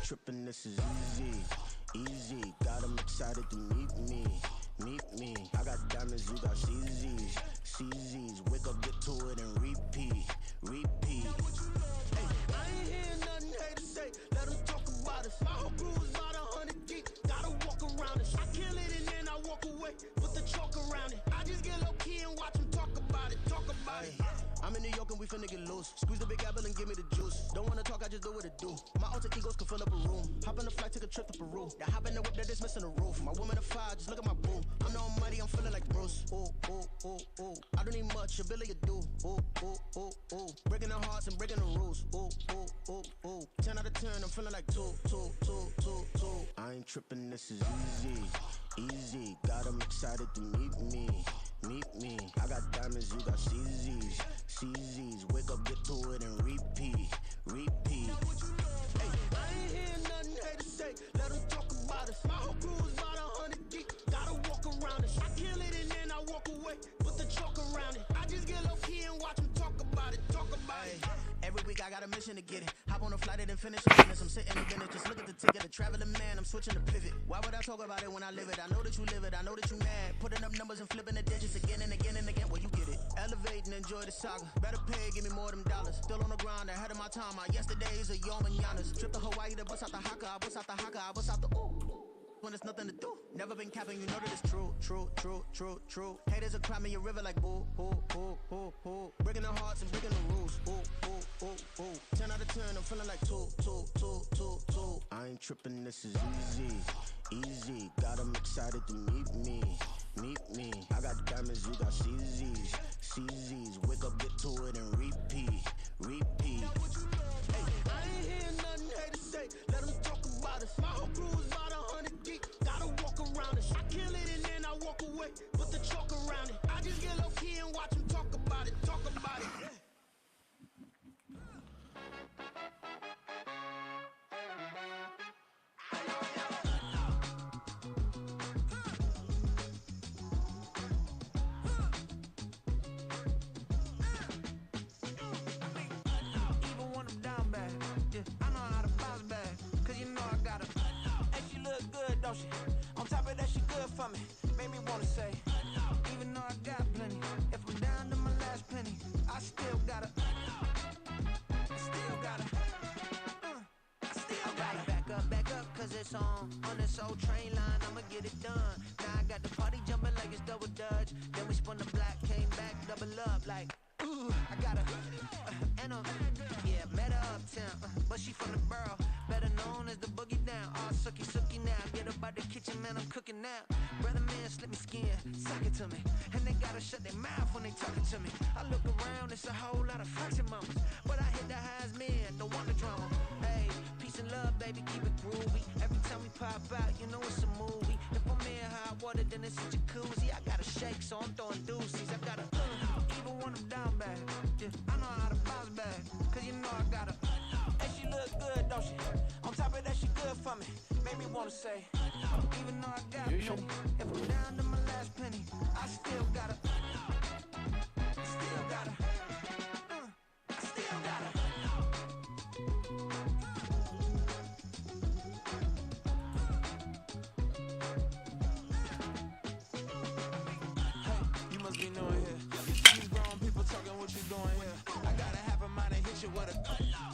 tripping, this is easy, easy. Got 'em excited to meet me. I got diamonds, you got CZs. Wake up, get to it, and repeat. Hey, I ain't hearing nothing haters say. Let them talk about us. My whole crew is about 100 deep. Gotta walk around it. I kill it and then I walk away. Put the chalk around it. I just get low key and watch them talk about it. I'm in New York and we finna get loose. Squeeze the big apple and give me the juice. Don't wanna talk, I just do what it do. My alter egos can fill up a room. Hop on the flight, take a trip to Peru. That hop in the whip, that is missing the roof. My woman a fire, just look at my boo. I'm no money, I'm feeling like Bruce. Ooh. I don't need much, ability to do. Ooh. Breaking the hearts and breaking the rules. Ooh. 10 out of 10, I'm feeling like two. I ain't tripping, this is easy. Got 'em excited to meet me. I got diamonds, you got CZs. Wake up, get to it, and repeat. Hey, I ain't hearing nothing haters say. Let them talk about us. My whole crew is about 100 deep. Gotta walk around it. I kill it and then I walk away. Put the chalk around it. I just get low key and watch them talk about it. Every week I got a mission to get it. Hop on a flight and then finish the business. I'm sitting in business, just look at the ticket. A traveling man, I'm switching to pivot. Why would I talk about it when I live it? I know that you live it, I know that you mad. Putting up numbers and flipping the digits again and again. Well, you get it. Elevate and enjoy the saga. Better pay, give me more than dollars. Still on the grind, ahead of my time. My yesterdays are yo mananas. Trip to Hawaii to bust out the haka. I bust out the ooh. When there's nothing to do. Never been capping, you know that it's true. Haters will cry me a river like boo. Breaking the hearts and breaking the rules. Ooh. 10 out of 10, I'm feeling like two. I ain't tripping, this is easy. Got 'em excited to meet me. I got diamonds, you got CZs. Wake up, get to it, and repeat. Hey, I ain't hearing nothing haters say. Let them talk about us. My whole crew is about 100 deep. Gotta walk around it. I kill it and then I walk away. Put the chalk around it. I just get low key and watch them talk about it. Even when I'm down bad, yeah, I know how to bounce back. Cause you know I got her. And she look good, don't she? On top of that, she good for me. Made me wanna say, even though I got plenty, if I'm down to my last penny, I still got her. Back up, cause it's on this old train line, I'ma get it done. Now I got the party jumping like it's double dutch. Then we spun the block, came back, double up like, ooh, I got her. And met her uptown, but she from the borough, better known as the boogie down. All sucky now, get up out the kitchen, man, I'm cooking now. Brother man, slip me skin, suck it to me. And they gotta shut their mouth when they talking to me. I look around, it's a whole lot of friction moments, but I hit the highs, man, don't want the drama. Hey, peace and love, baby, keep it groovy. Every time we pop out, you know it's a movie. If I'm in hot water, then it's a jacuzzi. I gotta shake, so I'm throwing deuces. I gotta, even when I'm down bad, yeah, I know how to bounce back. Cause you know I got her. And she look good, don't she? On top of that, she good for me. Made me wanna say, even though I got plenty, if I'm down to my last penny, I still got her. Still got her. Still got her. Hey, you must be knowing here. These grown people talking what you doing here. I gotta have a mind and hit you with a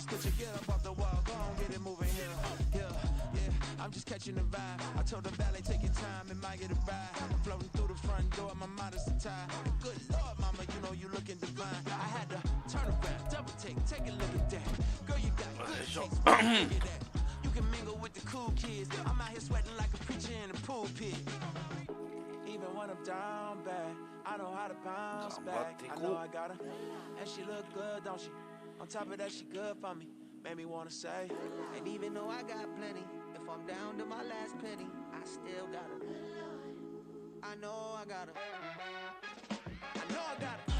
stitch you get up off the wall, go on, get it moving here. Yeah, I'm just catching the vibe. I told the valet, take your time, it might get a ride. I'm floating through the front door, my modest attire. Good Lord, mama, you know you looking divine. I had to turn around, double take a look at that. Girl, you got good taste, look at that. You can mingle with the cool kids. I'm out here sweating like a preacher in a pulpit. Even when I'm down bad, I know how to bounce back. I know I got her, and she look good, don't she? On top of that, she good for me. Made me wanna say, and even though I got plenty, if I'm down to my last penny, I still got her. I know I got her. I know I got her.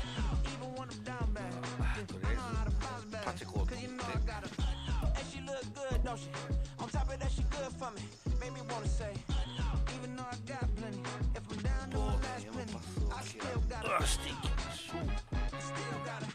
Even when I'm down bad, I know how to bounce back. Cause you know I got her. And she look good, don't she? On top of that, she good for me. Made me wanna say, even though I got plenty, if I'm down to my last penny, I still got her. Still got her.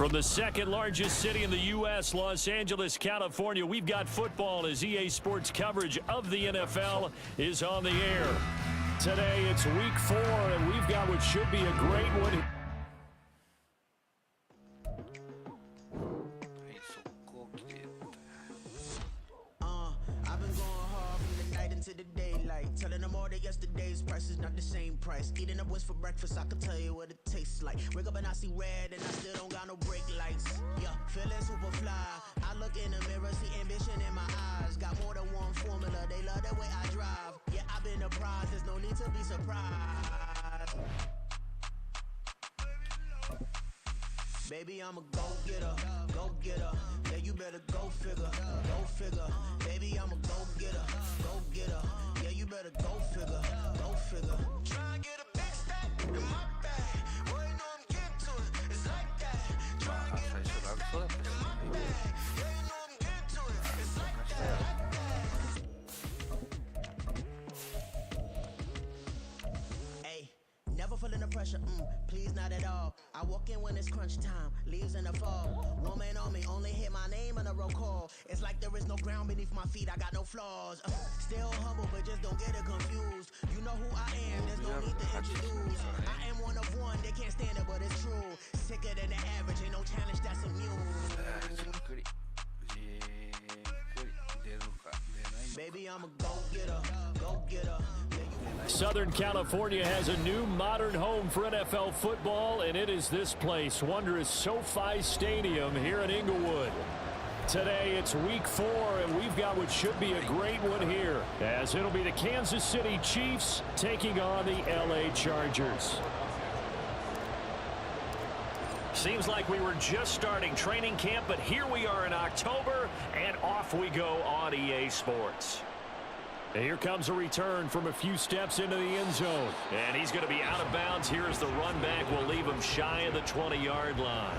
From the second largest city in the U.S., Los Angeles, California, we've got football as EA Sports coverage of the NFL is on the air. Today, it's week 4, and we've got what should be a great one. To the daylight, telling them all that yesterday's price is not the same price. Eating up what's for breakfast, I can tell you what it tastes like. Wake up and I see red, and I still don't got no brake lights. Yeah, feeling super fly. I look in the mirror, see ambition in my eyes. Got more than one formula, they love the way I drive. Yeah, I've been a prize, there's no need to be surprised. Baby, I'm a go-getter, go-getter. Yeah, you better go figure, go figure. Baby, I'm a go-getter, go-getter. Yeah, you better go figure, go figure. Try and get a big stack in my bag. Boy, you know I'm getting to it, it's like that. Try and get a big stack in my bag. Yeah, you know I'm getting to it, it's like that. Never feeling the pressure, please not at all. I walk in when it's crunch time, leaves in the fall. Woman on me, only hit my name on a roll call. It's like there is no ground beneath my feet, I got no flaws. Still humble, but just don't get it confused. You know who I am, there's no need to introduce. I am one of one, they can't stand it, but it's true. Sicker than the average, ain't no challenge that's immune. Baby, I'm a go-getter, go-getter. Southern California has a new modern home for NFL football, and it is this place, wondrous SoFi Stadium here in Inglewood. Today, it's week 4, and we've got what should be a great one here, as it'll be the Kansas City Chiefs taking on the LA Chargers. Seems like we were just starting training camp, but here we are in October, and off we go on EA Sports. And here comes a return from a few steps into the end zone. And he's going to be out of bounds. Here as the run back will leave him shy of the 20-yard line.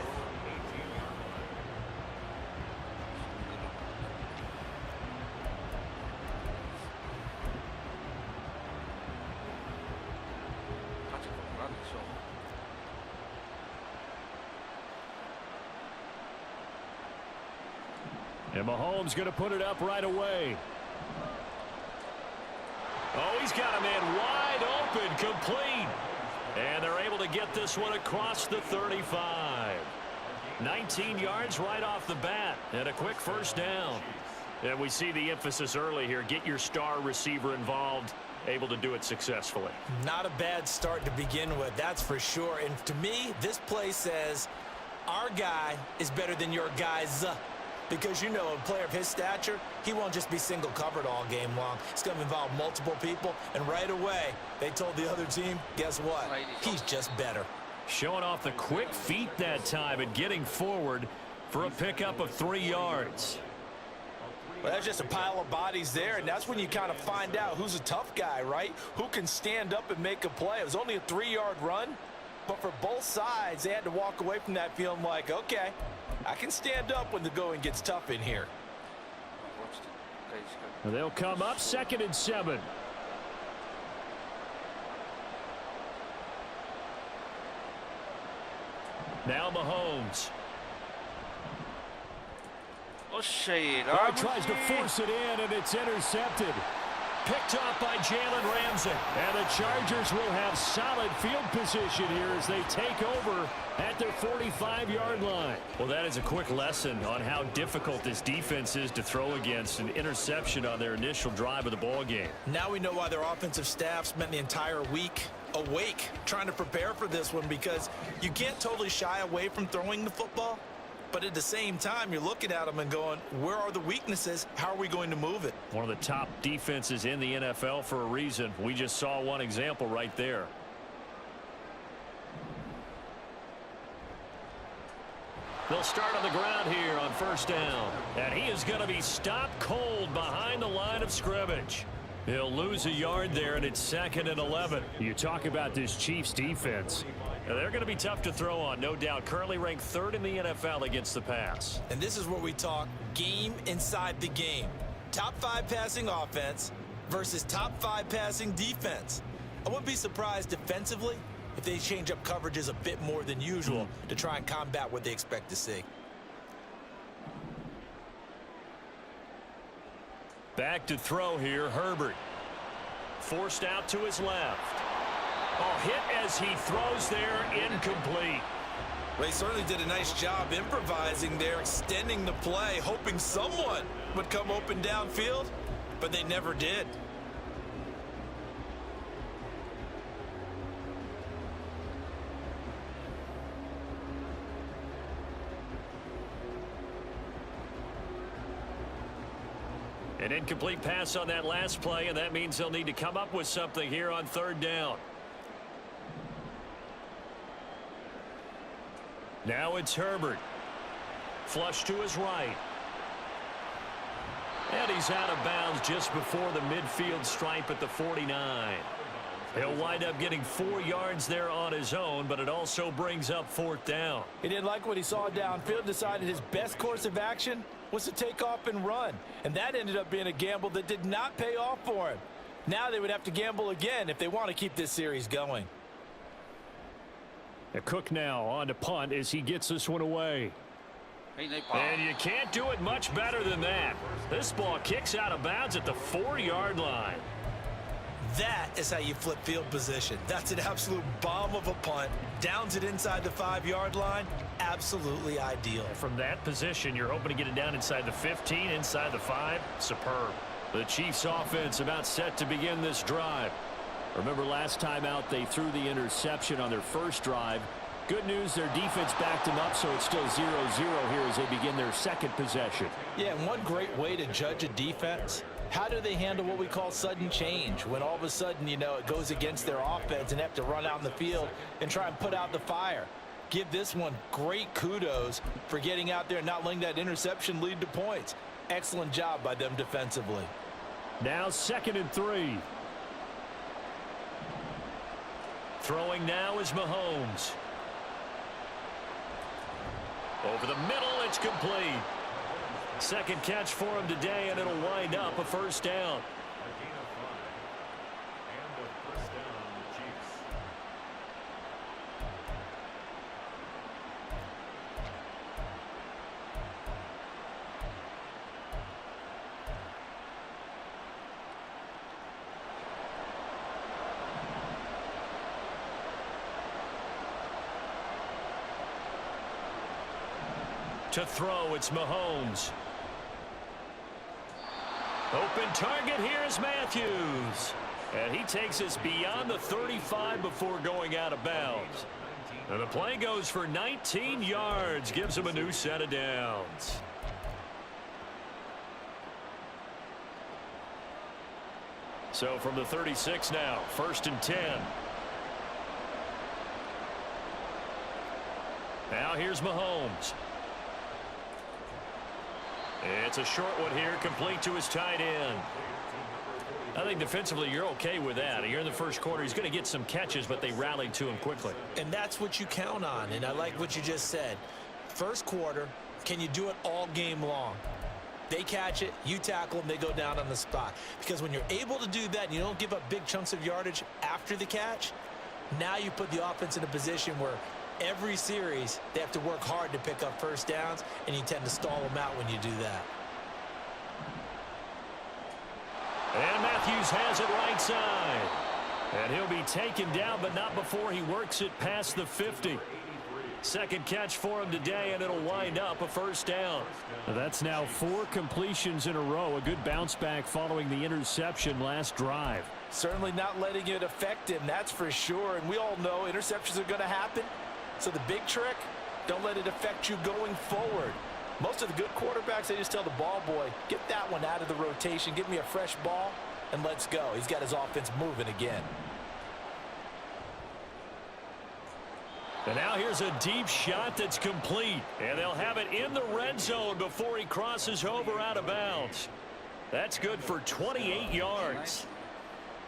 And Mahomes going to put it up right away. Oh, he's got a man wide open, complete. And they're able to get this one across the 35. 19 yards right off the bat, and a quick first down. And we see the emphasis early here. Get your star receiver involved, able to do it successfully. Not a bad start to begin with, that's for sure. And to me, this play says our guy is better than your guys. Because, you know, a player of his stature, he won't just be single covered all game long. It's going to involve multiple people. And right away, they told the other team, guess what? He's just better. Showing off the quick feet that time and getting forward for a pickup of 3 yards. Well, that's just a pile of bodies there, and that's when you kind of find out who's a tough guy, right? Who can stand up and make a play. It was only a 3-yard run, but for both sides, they had to walk away from that feeling like, okay, I can stand up when the going gets tough in here. They'll come up 2nd and 7. Now Mahomes. Tries to force it in, and it's intercepted. Picked off by Jalen Ramsey. And the Chargers will have solid field position here as they take over at their 45-yard line. Well, that is a quick lesson on how difficult this defense is to throw against. An interception on their initial drive of the ball game. Now we know why their offensive staff spent the entire week awake trying to prepare for this one, because you can't totally shy away from throwing the football. But at the same time, you're looking at them and going, where are the weaknesses? How are we going to move it? One of the top defenses in the NFL for a reason. We just saw one example right there. They'll start on the ground here on first down. And he is going to be stopped cold behind the line of scrimmage. He'll lose a yard there, and it's 2nd and 11. You talk about this Chiefs defense. They're going to be tough to throw on, no doubt. Currently ranked 3rd in the NFL against the pass. And this is where we talk game inside the game. Top 5 passing offense versus top 5 passing defense. I wouldn't be surprised defensively if they change up coverages a bit more than usual to try and combat what they expect to see. Back to throw here, Herbert. Forced out to his left. Oh, hit as he throws there, incomplete. Well, he certainly did a nice job improvising there, extending the play, hoping someone would come open downfield, but they never did. An incomplete pass on that last play, and that means they'll need to come up with something here on third down. Now it's Herbert. Flush to his right. And he's out of bounds just before the midfield stripe at the 49. He'll wind up getting 4 yards there on his own, but it also brings up fourth down. He didn't like what he saw downfield, decided his best course of action was to take off and run. And that ended up being a gamble that did not pay off for him. Now they would have to gamble again if they want to keep this series going. Cook now on to punt as he gets this one away. And you can't do it much better than that. This ball kicks out of bounds at the 4-yard line. That is how you flip field position. That's an absolute bomb of a punt. Downs it inside the 5-yard line. Absolutely ideal. From that position, you're hoping to get it down inside the 15, inside the 5. Superb. The Chiefs offense about set to begin this drive. Remember last time out they threw the interception on their first drive. Good news, their defense backed them up, so it's still 0-0 here as they begin their second possession. Yeah, and one great way to judge a defense, how do they handle what we call sudden change? When all of a sudden, you know, it goes against their offense and they have to run out in the field and try and put out the fire. Give this one great kudos for getting out there and not letting that interception lead to points. Excellent job by them defensively. Now 2nd and 3. Throwing now is Mahomes. Over the middle, it's complete. Second catch for him today, and it'll wind up a first down. To throw, it's Mahomes. Open target, here's Matthews. And he takes us beyond the 35 before going out of bounds. And the play goes for 19 yards, gives him a new set of downs. So from the 36 now, 1st and 10. Now here's Mahomes. It's a short one here, complete to his tight end. I think defensively you're okay with that. You're in the first quarter. He's going to get some catches, but they rallied to him quickly. And that's what you count on, and I like what you just said. First quarter, can you do it all game long? They catch it, you tackle them, they go down on the spot. Because when you're able to do that and you don't give up big chunks of yardage after the catch, now you put the offense in a position where every series, they have to work hard to pick up first downs, and you tend to stall them out when you do that. And Matthews has it right side. And he'll be taken down, but not before he works it past the 50. Second catch for him today, and it'll wind up a first down. That's now 4 completions in a row. A good bounce back following the interception last drive. Certainly not letting it affect him, that's for sure. And we all know interceptions are going to happen. So the big trick, don't let it affect you going forward. Most of the good quarterbacks, they just tell the ball boy, get that one out of the rotation, give me a fresh ball, and let's go. He's got his offense moving again. And now here's a deep shot that's complete. And they'll have it in the red zone before he crosses over out of bounds. That's good for 28 yards.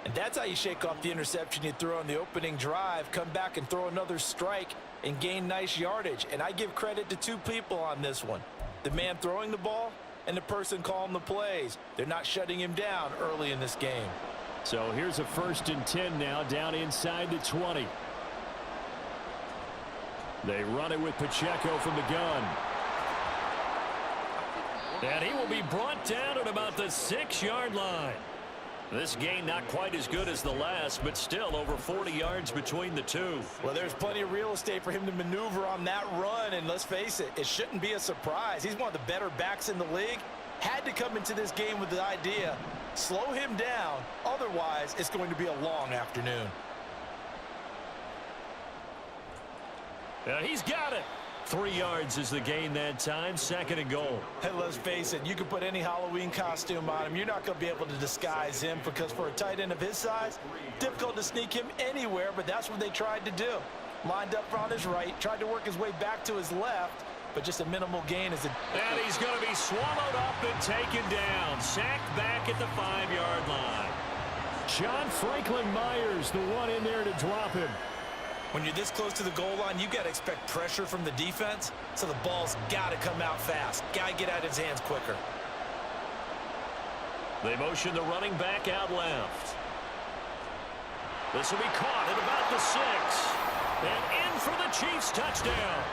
And that's how you shake off the interception you threw on the opening drive, come back and throw another strike and gain nice yardage. And I give credit to 2 people on this one. The man throwing the ball and the person calling the plays. They're not shutting him down early in this game. So here's a 1st and 10 now, down inside the 20. They run it with Pacheco from the gun. And he will be brought down at about the 6-yard line. This gain not quite as good as the last, but still over 40 yards between the two. Well, there's plenty of real estate for him to maneuver on that run, and let's face it, it shouldn't be a surprise. He's one of the better backs in the league. Had to come into this game with the idea, slow him down, otherwise it's going to be a long afternoon. He's got it. 3 yards is the gain that time. 2nd and goal. Hey, let's face it, you can put any Halloween costume on him. You're not going to be able to disguise him because for a tight end of his size, difficult to sneak him anywhere, but that's what they tried to do. Lined up on his right, tried to work his way back to his left, but just a minimal gain as And he's going to be swallowed up and taken down. Sacked back at the 5-yard line. John Franklin Myers, the one in there to drop him. When you're this close to the goal line, you got to expect pressure from the defense, so the ball's got to come out fast. Got to get out of his hands quicker. They motion the running back out left. This will be caught at about the 6. And in for the Chiefs touchdown.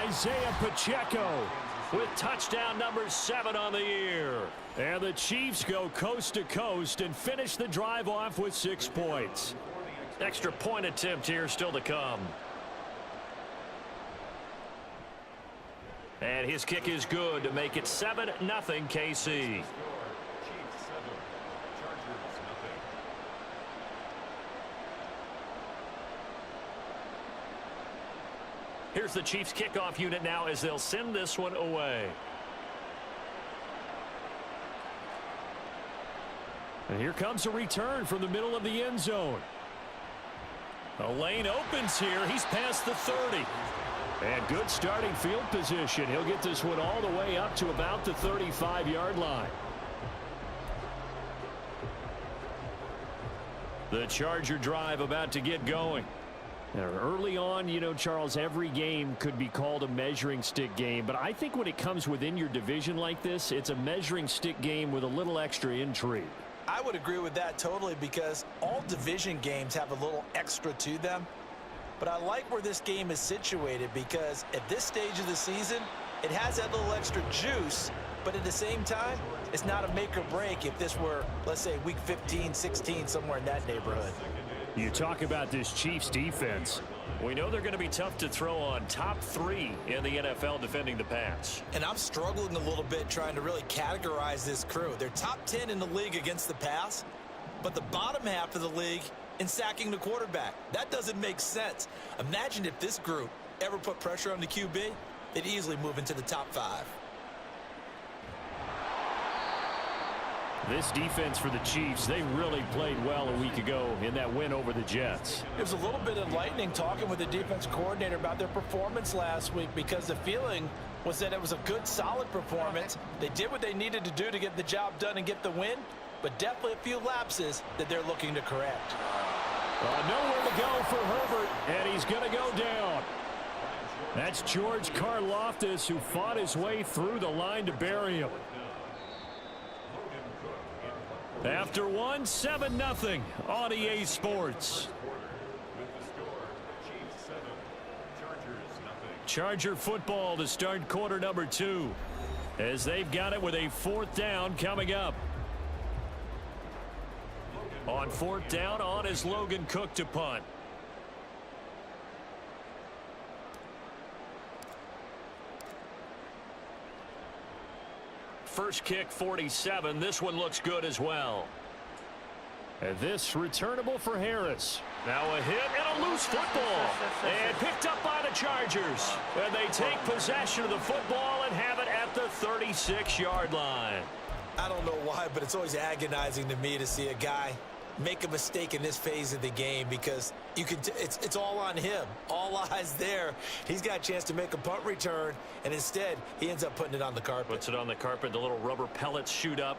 Isaiah Pacheco with touchdown number 7 on the year. And the Chiefs go coast to coast and finish the drive off with 6 points. Extra point attempt here still to come. And his kick is good to make it 7-0 KC. Here's the Chiefs kickoff unit now as they'll send this one away. And here comes a return from the middle of the end zone. A lane opens here. He's past the 30. And good starting field position. He'll get this one all the way up to about the 35-yard line. The Charger drive about to get going. Now, early on, you know, Charles, every game could be called a measuring stick game. But I think when it comes within your division like this, it's a measuring stick game with a little extra intrigue. I would agree with that totally because all division games have a little extra to them. But I like where this game is situated because at this stage of the season, it has that little extra juice. But at the same time, it's not a make or break if this were, let's say, week 15, 16, somewhere in that neighborhood. You talk about this Chiefs defense. We know they're going to be tough to throw on. Top 3 in the NFL defending the pass. And I'm struggling a little bit trying to really categorize this crew. They're top 10 in the league against the pass, but the bottom half of the league in sacking the quarterback. That doesn't make sense. Imagine if this group ever put pressure on the QB, they'd easily move into the top 5. This defense for the Chiefs, they really played well a week ago in that win over the Jets. It was a little bit enlightening talking with the defense coordinator about their performance last week because the feeling was that it was a good, solid performance. They did what they needed to do to get the job done and get the win, but definitely a few lapses that they're looking to correct. Nowhere to go for Herbert, and he's going to go down. That's George Karlaftis who fought his way through the line to bury him. After 7-0 on EA Sports. Charger football to start quarter number 2 as they've got it with a 4th down coming up. On 4th down, on is Logan Cook to punt. First kick 47. This one looks good as well. And this returnable for Harris. Now a hit and a loose football. And picked up by the Chargers. And they take possession of the football and have it at the 36-yard line. I don't know why, but it's always agonizing to me to see a guy make a mistake in this phase of the game because you can it's all on him. All eyes there. He's got a chance to make a punt return, and instead he ends up putting it on the carpet. Puts it on the carpet. The little rubber pellets shoot up.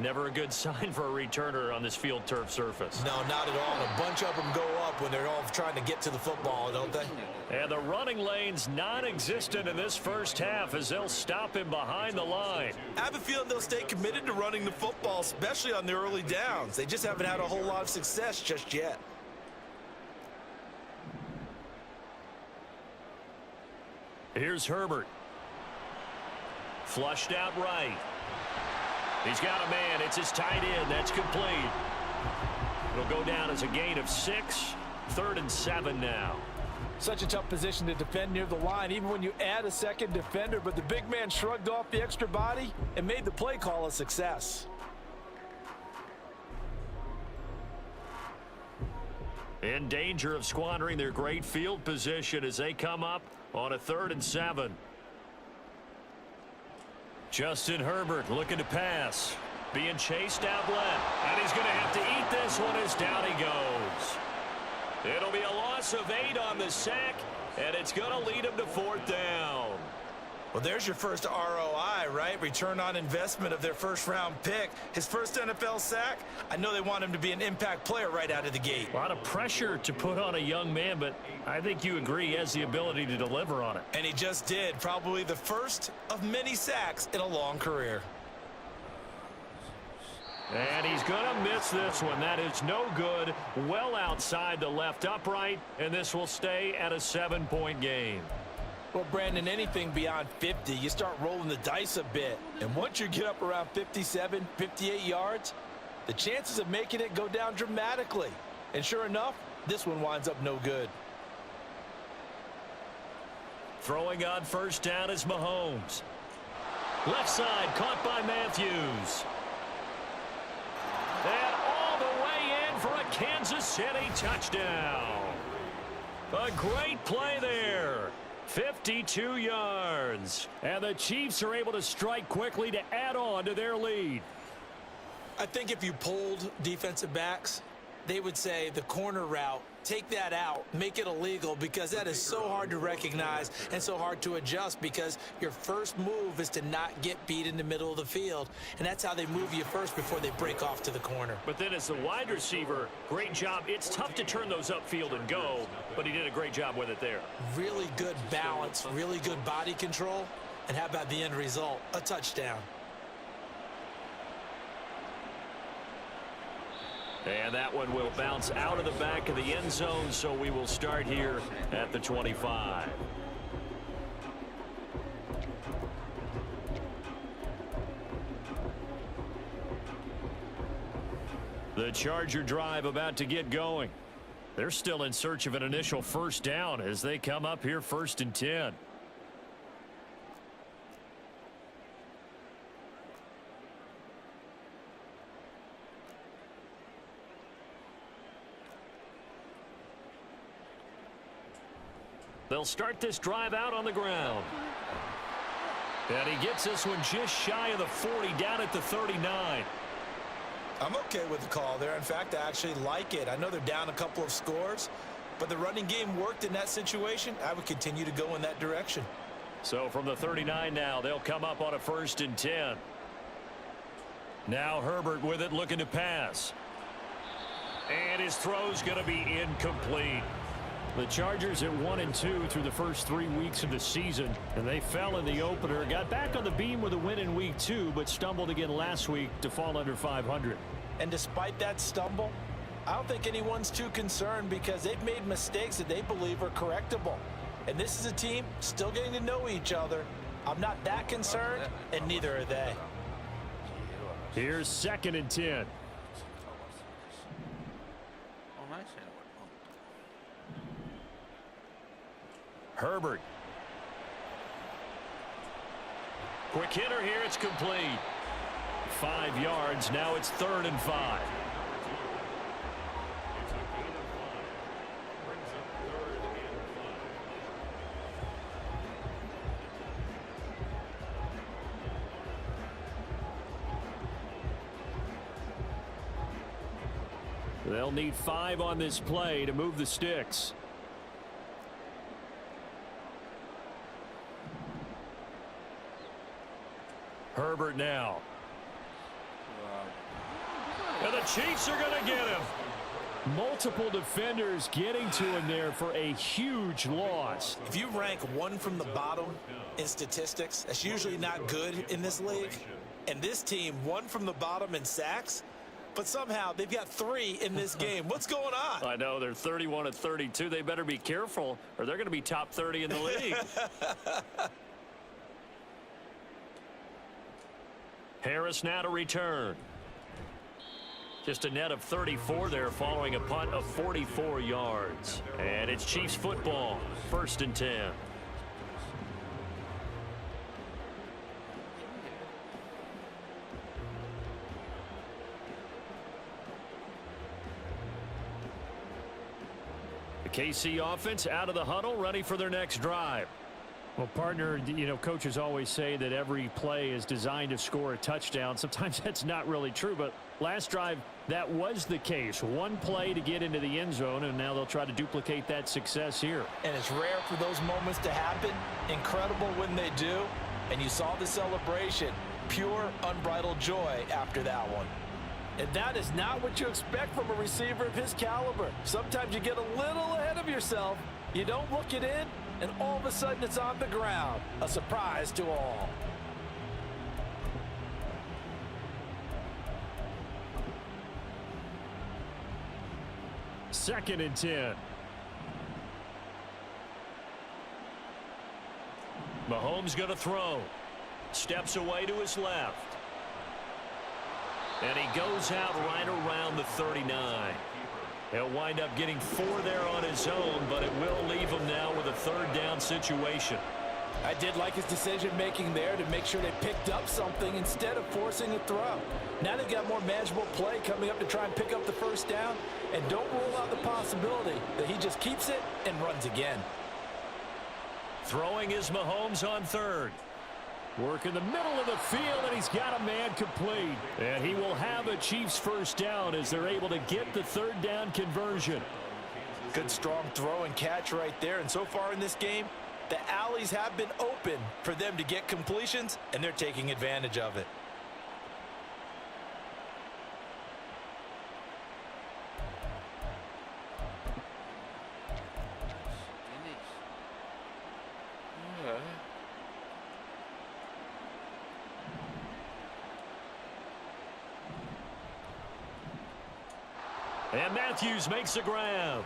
Never a good sign for a returner on this field turf surface. No, not at all. A bunch of them go up when they're all trying to get to the football, don't they? And the running lane's non-existent in this first half as they'll stop him behind the line. I have a feeling they'll stay committed to running the football, especially on the early downs. They just haven't had a whole lot of success just yet. Here's Herbert. Flushed out right. He's got a man. It's his tight end. That's complete. It'll go down as a gain of 6. 3rd and 7 now. Such a tough position to defend near the line, even when you add a second defender, but the big man shrugged off the extra body and made the play call a success. In danger of squandering their great field position as they come up on a 3rd and 7. Justin Herbert looking to pass. Being chased out left. And he's going to have to eat this one as down he goes. It'll be a loss of 8 on the sack, and it's going to lead him to 4th down. Well, there's your first ROI, right? Return on investment of their first-round pick. His first NFL sack, I know they want him to be an impact player right out of the gate. A lot of pressure to put on a young man, but I think you agree he has the ability to deliver on it. And he just did. Probably the first of many sacks in a long career. And he's going to miss this one. That is no good. Well outside the left upright, and this will stay at a 7-point game. Well, Brandon, anything beyond 50, you start rolling the dice a bit. And once you get up around 57, 58 yards, the chances of making it go down dramatically. And sure enough, this one winds up no good. Throwing on 1st down is Mahomes. Left side, caught by Matthews. And all the way in for a Kansas City touchdown. A great play there. 52 yards. And the Chiefs are able to strike quickly to add on to their lead. I think if you polled defensive backs, they would say the corner route, take that out, make it illegal, because that is so hard to recognize and so hard to adjust, because your first move is to not get beat in the middle of the field, and that's how they move you first before they break off to the corner. But then as the wide receiver, great job. It's tough to turn those upfield and go, but he did a great job with it there. Really good balance, really good body control, and how about the end result? A touchdown. And that one will bounce out of the back of the end zone, so we will start here at the 25. The Charger drive about to get going. They're still in search of an initial 1st down as they come up here 1st and 10. They'll start this drive out on the ground. And he gets this one just shy of the 40, down at the 39. I'm okay with the call there. In fact, I actually like it. I know they're down a couple of scores, but the running game worked in that situation. I would continue to go in that direction. So from the 39 now, they'll come up on a 1st and 10. Now Herbert with it, looking to pass. And his throw's going to be incomplete. The Chargers at 1-2 through the first 3 weeks of the season, and they fell in the opener, got back on the beam with a win in week 2, but stumbled again last week to fall under 500. And despite that stumble, I don't think anyone's too concerned, because they've made mistakes that they believe are correctable. And this is a team still getting to know each other. I'm not that concerned, and neither are they. Here's 2nd and 10. Herbert. Quick hitter here. It's complete. 5 yards. Now it's 3rd and 5. They'll need 5 on this play to move the sticks. Herbert now. And the Chiefs are going to get him. Multiple defenders getting to him there for a huge loss. If you rank 1 from the bottom in statistics, that's usually not good in this league. And this team, 1 from the bottom in sacks, but somehow they've got 3 in this game. What's going on? I know, they're 31-32. They better be careful, or they're going to be top 30 in the league. Harris now to return. Just a net of 34 there following a punt of 44 yards. And it's Chiefs football, 1st and 10. The KC offense out of the huddle, ready for their next drive. Well, partner, you know, coaches always say that every play is designed to score a touchdown. Sometimes that's not really true, but last drive, that was the case. One play to get into the end zone, and now they'll try to duplicate that success here. And it's rare for those moments to happen. Incredible when they do. And you saw the celebration. Pure, unbridled joy after that one. And that is not what you expect from a receiver of his caliber. Sometimes you get a little ahead of yourself. You don't look it in, and all of a sudden it's on the ground. A surprise to all. Second and 10. Mahomes going to throw. Steps away to his left. And he goes out right around the 39. He'll wind up getting 4 there on his own, but it will leave him now with a 3rd down situation. I did like his decision-making there to make sure they picked up something instead of forcing a throw. Now they've got more manageable play coming up to try and pick up the 1st down, and don't rule out the possibility that he just keeps it and runs again. Throwing is Mahomes on 3rd. Work in the middle of the field, and he's got a man complete. And he will have a Chiefs 1st down as they're able to get the 3rd down conversion. Good strong throw and catch right there. And so far in this game, the alleys have been open for them to get completions, and they're taking advantage of it. And Matthews makes the grab.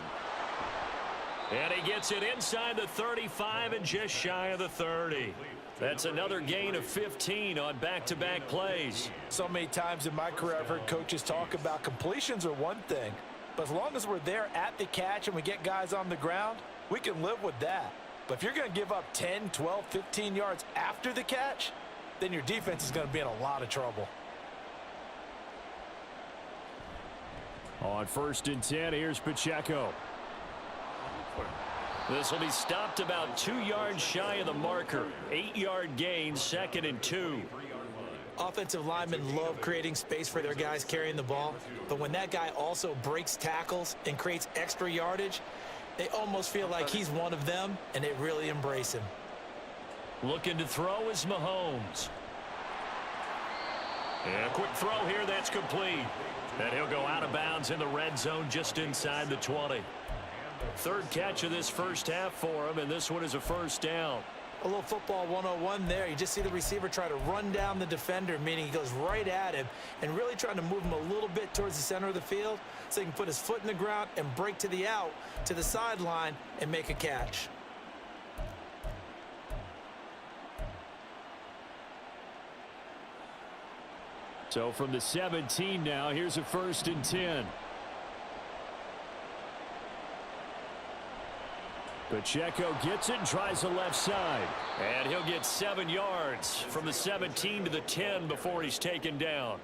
And he gets it inside the 35 and just shy of the 30. That's another gain of 15 on back-to-back plays. So many times in my career I've heard coaches talk about completions are one thing, but as long as we're there at the catch and we get guys on the ground, we can live with that. But if you're going to give up 10, 12, 15 yards after the catch, then your defense is going to be in a lot of trouble. On 1st and 10, here's Pacheco. This will be stopped about 2 yards shy of the marker. 8-yard gain, 2nd and 2. Offensive linemen love creating space for their guys carrying the ball, but when that guy also breaks tackles and creates extra yardage, they almost feel like he's one of them, and they really embrace him. Looking to throw is Mahomes. And a quick throw here, that's complete. And he'll go out of bounds in the red zone just inside the 20. 3rd catch of this 1st half for him, and this one is a 1st down. A little football 101 there. You just see the receiver try to run down the defender, meaning he goes right at him and really trying to move him a little bit towards the center of the field so he can put his foot in the ground and break to the out, to the sideline, and make a catch. So from the 17 now, here's a 1st and 10. Pacheco gets it and tries the left side. And he'll get 7 yards from the 17 to the 10 before he's taken down.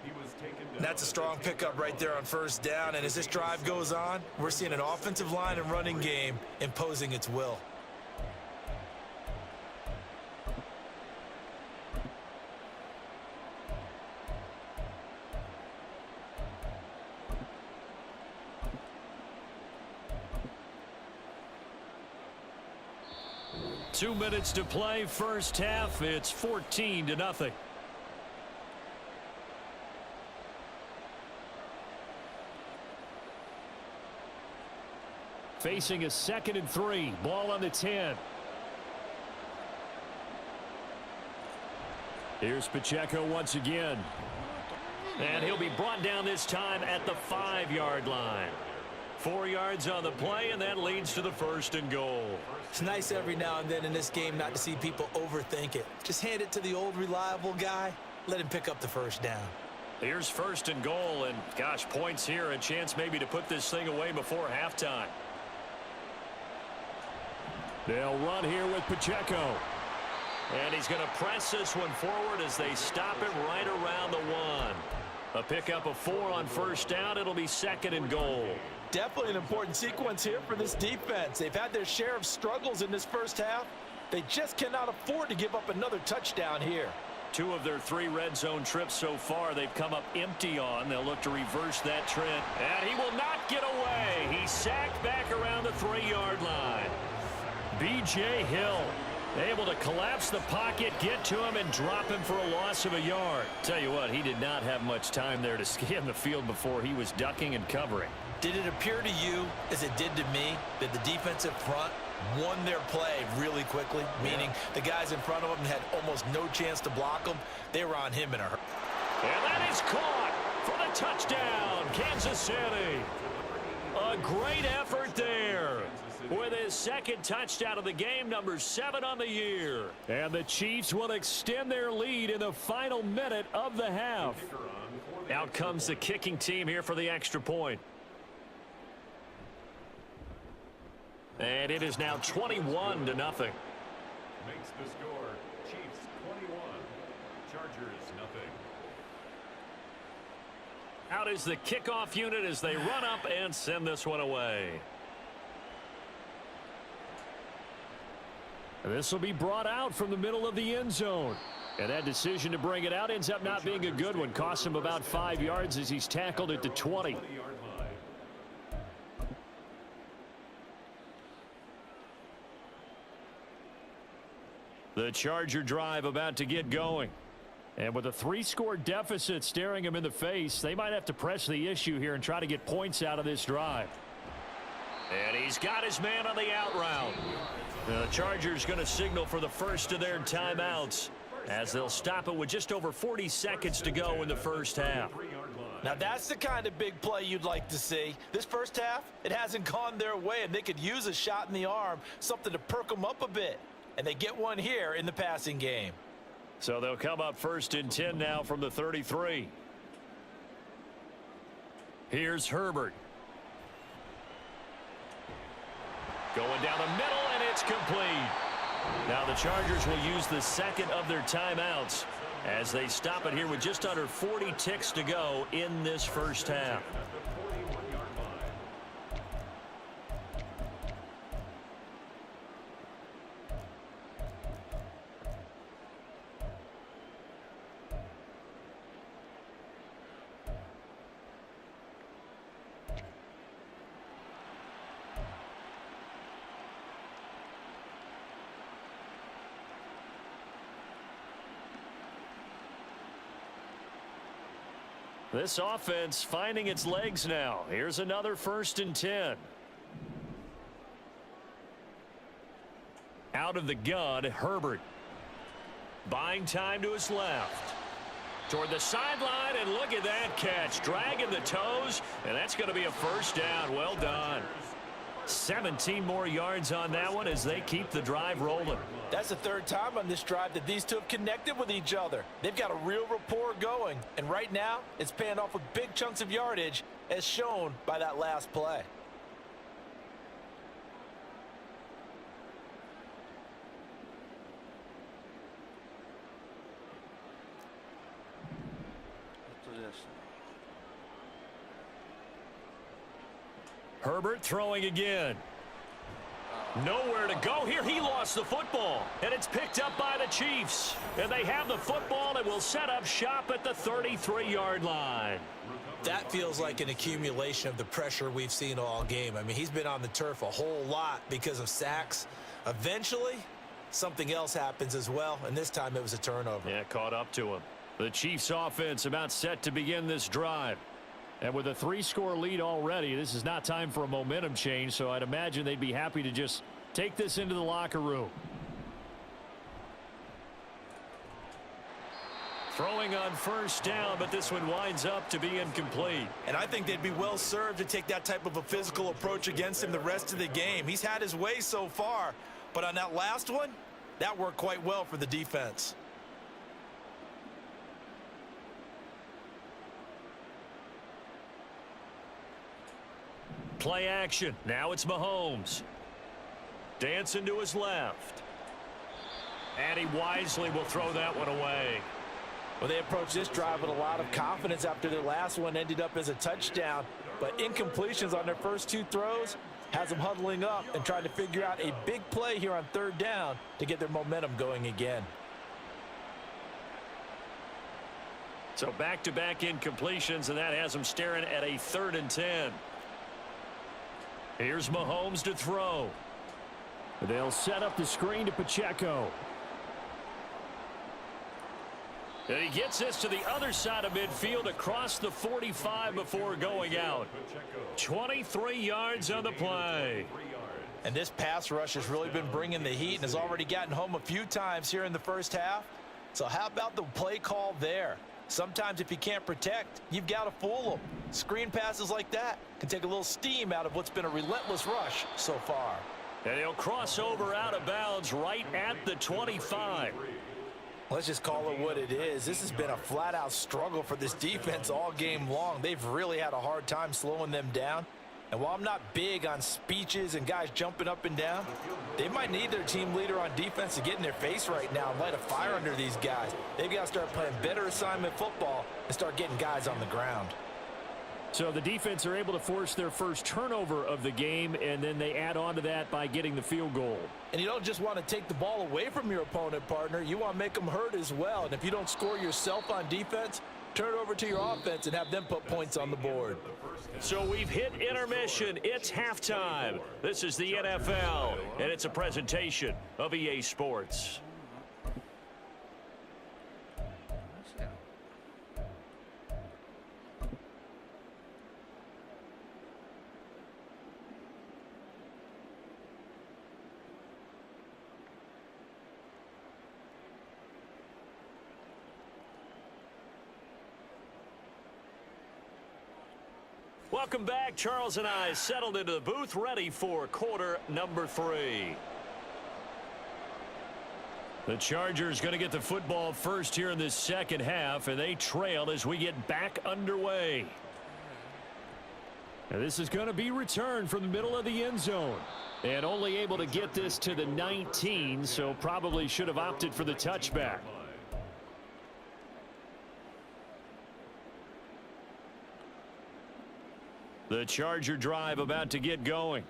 That's a strong pickup right there on 1st down. And as this drive goes on, we're seeing an offensive line and running game imposing its will. Two minutes to play, 1st half. It's 14-0. Facing a 2nd and 3. Ball on the 10. Here's Pacheco once again. And he'll be brought down this time at the 5-yard line. 4 yards on the play, and that leads to the 1st and goal. It's nice every now and then in this game not to see people overthink it. Just hand it to the old reliable guy. Let him pick up the 1st down. Here's 1st and goal, and gosh, points here. A chance maybe to put this thing away before halftime. They'll run here with Pacheco. And he's going to press this one forward as they stop it right around the 1. A pickup of 4 on 1st down. It'll be 2nd and goal. Definitely an important sequence here for this defense. They've had their share of struggles in this 1st half. They just cannot afford to give up another touchdown here. 2 of their 3 red zone trips so far they've come up empty on. They'll look to reverse that trend. And he will not get away. He's sacked back around the 3-yard line. B.J. Hill able to collapse the pocket, get to him, and drop him for a loss of a yard. Tell you what, he did not have much time there to scan the field before he was ducking and covering. Did it appear to you, as it did to me, that the defensive front won their play really quickly? Meaning the guys in front of them had almost no chance to block them. They were on him in a hurry. And that is caught for the touchdown, Kansas City. A great effort there. With his 2nd touchdown of the game, number 7 on the year. And the Chiefs will extend their lead in the final minute of the half. Out comes the kicking team here for the extra point. And it is now 21-0. Makes the score Chiefs 21, Chargers nothing. Out is the kickoff unit as they run up and send this one away. This will be brought out from the middle of the end zone. And that decision to bring it out ends up not being a good one. Costs him about 5 yards as he's tackled at the 20. The Charger drive about to get going. And with a 3-score deficit staring him in the face, they might have to press the issue here and try to get points out of this drive. And he's got his man on the out route. The Chargers going to signal for the first of their timeouts as they'll stop it with just over 40 seconds to go in the 1st half. Now that's the kind of big play you'd like to see. This 1st half, it hasn't gone their way, and they could use a shot in the arm, something to perk them up a bit. And they get one here in the passing game. So they'll come up 1st and 10 now from the 33. Here's Herbert. Going down the middle, and it's complete. Now the Chargers will use the 2nd of their timeouts as they stop it here with just under 40 ticks to go in this 1st half. This offense finding its legs now. Here's another 1st and 10. Out of the gun, Herbert. Buying time to his left. Toward the sideline, and look at that catch. Dragging the toes, and that's going to be a 1st down. Well done. 17 more yards on that one as they keep the drive rolling. That's the 3rd time on this drive that these two have connected with each other. They've got a real rapport going, and right now it's paying off with big chunks of yardage as shown by that last play. Herbert throwing again. Nowhere to go here. He lost the football, and it's picked up by the Chiefs. And they have the football and will set up shop at the 33-yard line. That feels like an accumulation of the pressure we've seen all game. I mean, he's been on the turf a whole lot because of sacks. Eventually, something else happens as well, and this time it was a turnover. Yeah, caught up to him. The Chiefs offense about set to begin this drive. And with a 3-score lead already, this is not time for a momentum change, so I'd imagine they'd be happy to just take this into the locker room. Throwing on first down, but this one winds up to be incomplete. And I think they'd be well served to take that type of a physical approach against him the rest of the game. He's had his way so far, but on that last one, that worked quite well for the defense. Play action. Now it's Mahomes. Dancing to his left. And he wisely will throw that one away. Well, they approached this drive with a lot of confidence after their last one ended up as a touchdown. But incompletions on their first two throws has them huddling up and trying to figure out a big play here on third down to get their momentum going again. So back-to-back incompletions, and that has them staring at a 3rd and 10. Here's Mahomes to throw. They'll set up the screen to Pacheco. And he gets this to the other side of midfield across the 45 before going out. 23 yards on the play. And this pass rush has really been bringing the heat and has already gotten home a few times here in the first half. So how about the play call there? Sometimes if you can't protect, you've got to fool them. Screen passes like that can take a little steam out of what's been a relentless rush so far. And he'll cross over out of bounds right at the 25. Let's just call it what it is. This has been a flat-out struggle for this defense all game long. They've really had a hard time slowing them down. And while I'm not big on speeches and guys jumping up and down, they might need their team leader on defense to get in their face right now and light a fire under these guys. They've got to start playing better assignment football and start getting guys on the ground. So the defense are able to force their first turnover of the game, and then they add on to that by getting the field goal. And you don't just want to take the ball away from your opponent, partner. You want to make them hurt as well. And if you don't score yourself on defense, turn it over to your offense and have them put points on the board. So we've hit intermission. It's halftime. This is the NFL, and it's a presentation of EA Sports. Welcome back. Charles and I settled into the booth, ready for quarter number 3. The Chargers going to get the football first here in this second half, and they trail as we get back underway. And this is going to be returned from the middle of the end zone. And only able to get this to the 19, so probably should have opted for the touchback. The Charger drive about to get going.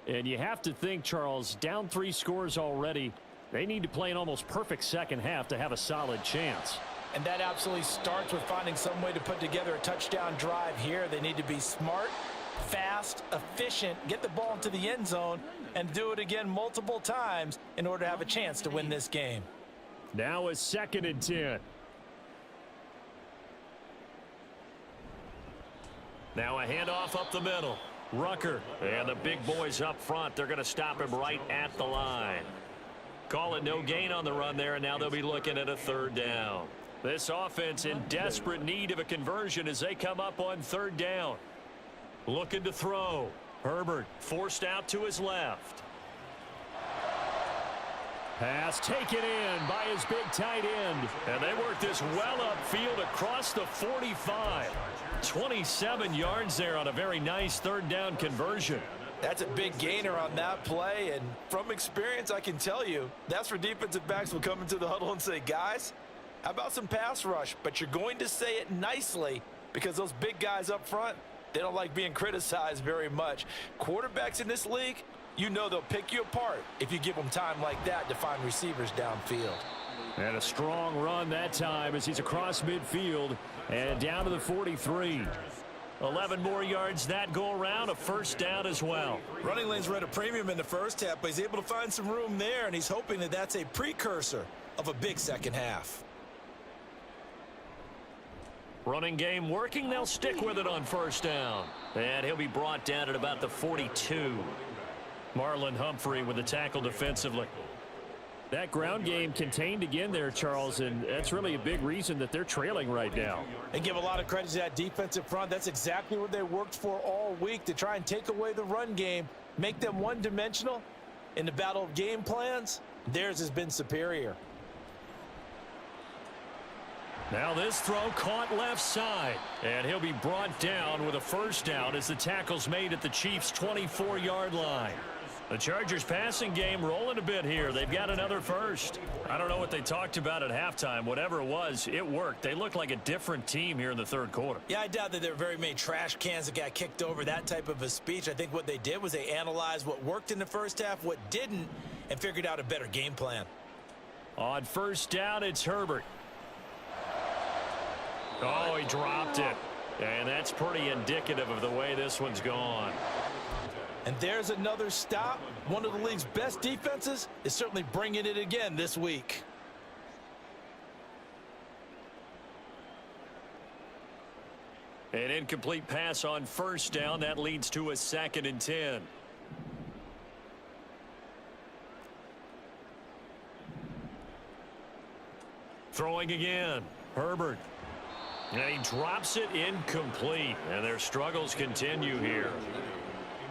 And you have to think, Charles, down 3 scores already. They need to play an almost perfect second half to have a solid chance. And that absolutely starts with finding some way to put together a touchdown drive here. They need to be smart, fast, efficient, get the ball into the end zone, and do it again multiple times in order to have a chance to win this game. Now a 2nd and 10. Now a handoff up the middle. Rucker and the big boys up front. They're going to stop him right at the line. Call it no gain on the run there, and now they'll be looking at a 3rd down. This offense in desperate need of a conversion as they come up on 3rd down. Looking to throw. Herbert forced out to his left. Pass taken in by his big tight end. And they work this well upfield across the 45. 27 yards there on a very nice 3rd down conversion. That's a big gainer on that play, and from experience I can tell you that's where defensive backs will come into the huddle and say, guys, how about some pass rush? But you're going to say it nicely because those big guys up front, they don't like being criticized very much. Quarterbacks in this league, you know they'll pick you apart if you give them time like that to find receivers downfield. And a strong run that time as he's across midfield and down to the 43. 11 more yards that go around, a 1st down as well. Running lanes were at a premium in the first half, but he's able to find some room there, and he's hoping that that's a precursor of a big second half. Running game working. They'll stick with it on 1st down. And he'll be brought down at about the 42. Marlon Humphrey with the tackle defensively. That ground game contained again there, Charles, and that's really a big reason that they're trailing right now. And give a lot of credit to that defensive front. That's exactly what they worked for all week, to try and take away the run game, make them one-dimensional. In the battle of game plans, theirs has been superior. Now this throw caught left side, and he'll be brought down with a first down as the tackle's made at the Chiefs' 24-yard line. The Chargers passing game rolling a bit here. They've got another first. I don't know what they talked about at halftime. Whatever it was, it worked. They look like a different team here in the third quarter. Yeah, I doubt that there were very many trash cans that got kicked over, that type of a speech. I think what they did was they analyzed what worked in the first half, what didn't, and figured out a better game plan. On first down, it's Herbert. Oh, he dropped it. And that's pretty indicative of the way this one's gone. And there's another stop. One of the league's best defenses is certainly bringing it again this week. An incomplete pass on first down. That leads to a 2nd and 10. Throwing again. Herbert. And he drops it incomplete. And their struggles continue here.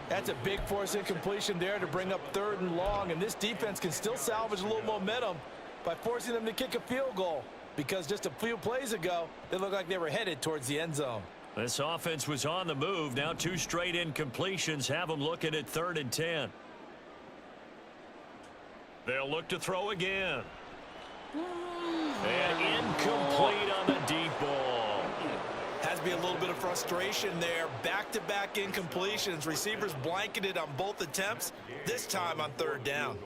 That's a big force incompletion there to bring up 3rd and long, and this defense can still salvage a little momentum by forcing them to kick a field goal, because just a few plays ago, they looked like they were headed towards the end zone. This offense was on the move. Now 2 straight incompletions have them looking at 3rd and 10. They'll look to throw again. And incomplete on the deep ball. Has to be a little bit of frustration there. Back-to-back incompletions. Receivers blanketed on both attempts, this time on 3rd down.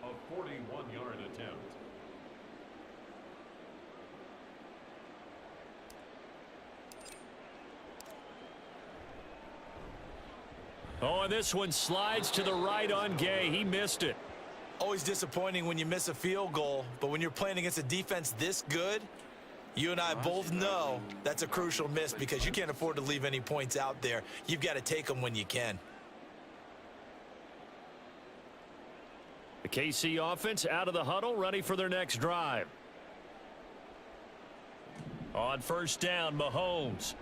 A 41-yard attempt. Oh, and this one slides to the right on Gay. He missed it. Always disappointing when you miss a field goal, but when you're playing against a defense this good, you and I both know that's a crucial miss, because you can't afford to leave any points out there. You've got to take them when you can. The KC offense out of the huddle, ready for their next drive. On first down, Mahomes.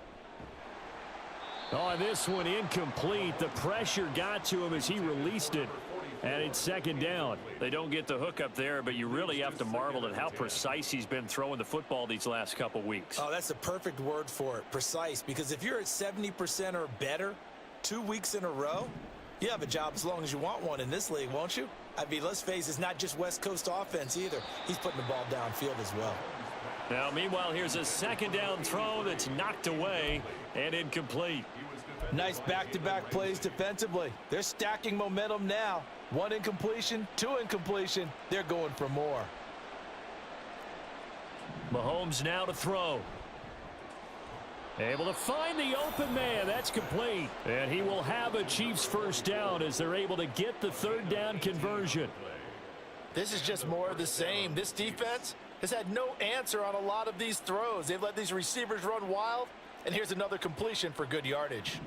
Oh, this one incomplete. The pressure got to him as he released it. And it's 2nd down. They don't get the hook up there, but you really have to marvel at how precise he's been throwing the football these last couple weeks. Oh, that's the perfect word for it, precise. Because if you're at 70% or better 2 weeks in a row, you have a job as long as you want one in this league, won't you? I mean, let's face it, it's not just West Coast offense either. He's putting the ball downfield as well. Now, meanwhile, here's a 2nd down throw that's knocked away and incomplete. Nice back-to-back plays defensively. They're stacking momentum now. 1 incompletion, 2 incompletion. They're going for more. Mahomes now to throw. Able to find the open man. That's complete. And he will have a Chiefs first down as they're able to get the 3rd down conversion. This is just more of the same. This defense has had no answer on a lot of these throws. They've let these receivers run wild. And here's another completion for good yardage.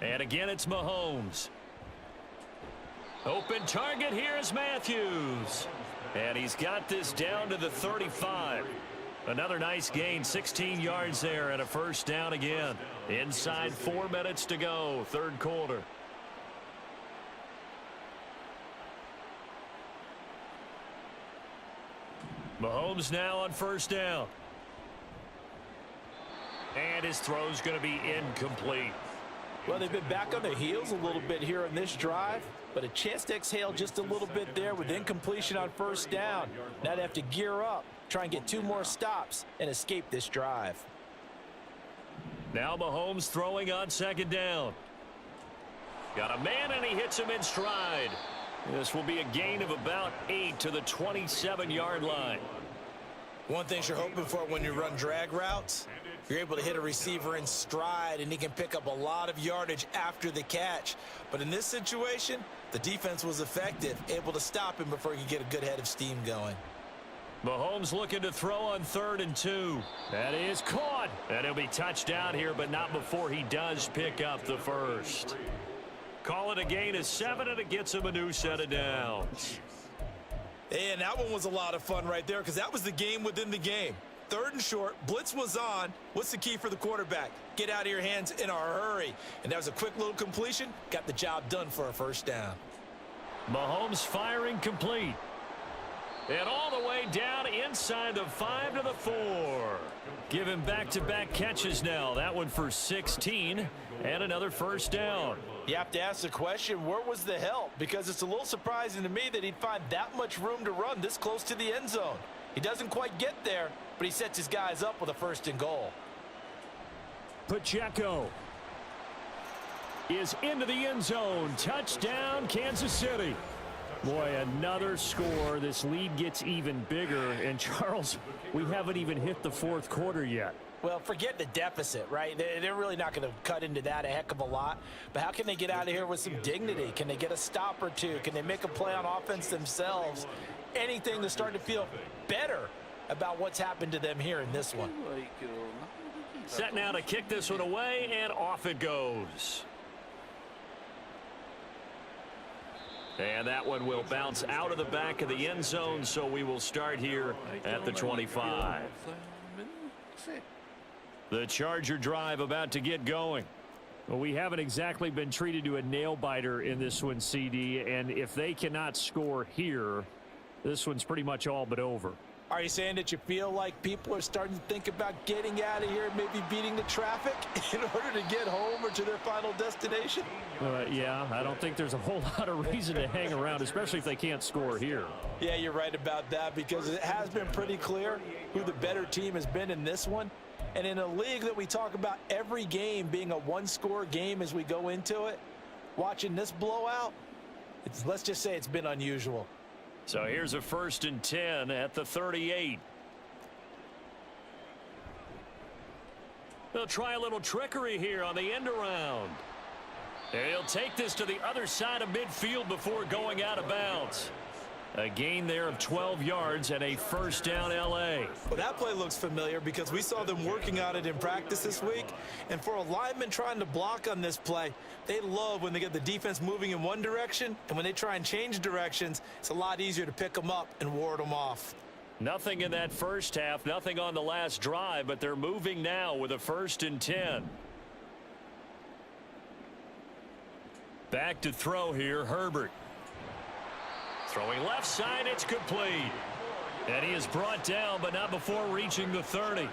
And again, it's Mahomes. Open target, here's Matthews. And he's got this down to the 35. Another nice gain, 16 yards there, and a first down again. Inside 4 minutes to go, 3rd quarter. Mahomes now on first down. And his throw's going to be incomplete. Well, they've been back on their heels a little bit here on this drive, but a chance to exhale just a little bit there with incompletion on first down. Now they have to gear up, try and get 2 more stops, and escape this drive. Now Mahomes throwing on 2nd down. Got a man, and he hits him in stride. This will be a gain of about 8 to the 27-yard line. One thing you're hoping for when you run drag routes, you're able to hit a receiver in stride, and he can pick up a lot of yardage after the catch. But in this situation, the defense was effective, able to stop him before he could get a good head of steam going. Mahomes looking to throw on 3rd and 2. That is caught. And he'll be touched down here, but not before he does pick up the first. Call it a gain of 7, and it gets him a new set of downs. And that one was a lot of fun right there because that was the game within the game. 3rd and short, blitz was on. What's the key for the quarterback? Get out of your hands in a hurry. And that was a quick little completion. Got the job done for a first down. Mahomes firing complete. And all the way down inside the 5 to the 4. Give him back-to-back catches now. That one for 16 and another first down. You have to ask the question, where was the help? Because it's a little surprising to me that he'd find that much room to run this close to the end zone. He doesn't quite get there, but he sets his guys up with a 1st and goal. Pacheco is into the end zone. Touchdown, Kansas City. Boy, another score. This lead gets even bigger. And, Charles, we haven't even hit the 4th quarter yet. Well, forget the deficit, right? They're really not going to cut into that a heck of a lot. But how can they get out of here with some dignity? Can they get a stop or two? Can they make a play on offense themselves? Anything to start to feel better about what's happened to them here in this one. Set now to kick this one away, and off it goes. And that one will bounce out of the back of the end zone, so we will start here at the 25. The Charger drive about to get going. Well, we haven't exactly been treated to a nail-biter in this one, CD, and if they cannot score here, this one's pretty much all but over. Are you saying that you feel like people are starting to think about getting out of here and maybe beating the traffic in order to get home or to their final destination? Yeah, I don't think there's a whole lot of reason to hang around, especially if they can't score here. Yeah, you're right about that because it has been pretty clear who the better team has been in this one. And in a league that we talk about every game being a one-score game as we go into it, watching this blowout, let's just say it's been unusual. So here's a 1st and 10 at the 38. They'll try a little trickery here on the end around. He'll take this to the other side of midfield before going out of bounds. A gain there of 12 yards and a 1st down L.A. Well, that play looks familiar because we saw them working on it in practice this week. And for a lineman trying to block on this play, they love when they get the defense moving in one direction. And when they try and change directions, it's a lot easier to pick them up and ward them off. Nothing in that first half, nothing on the last drive, but they're moving now with a 1st and 10. Back to throw here, Herbert. Throwing left side, it's complete. And he is brought down, but not before reaching the 30.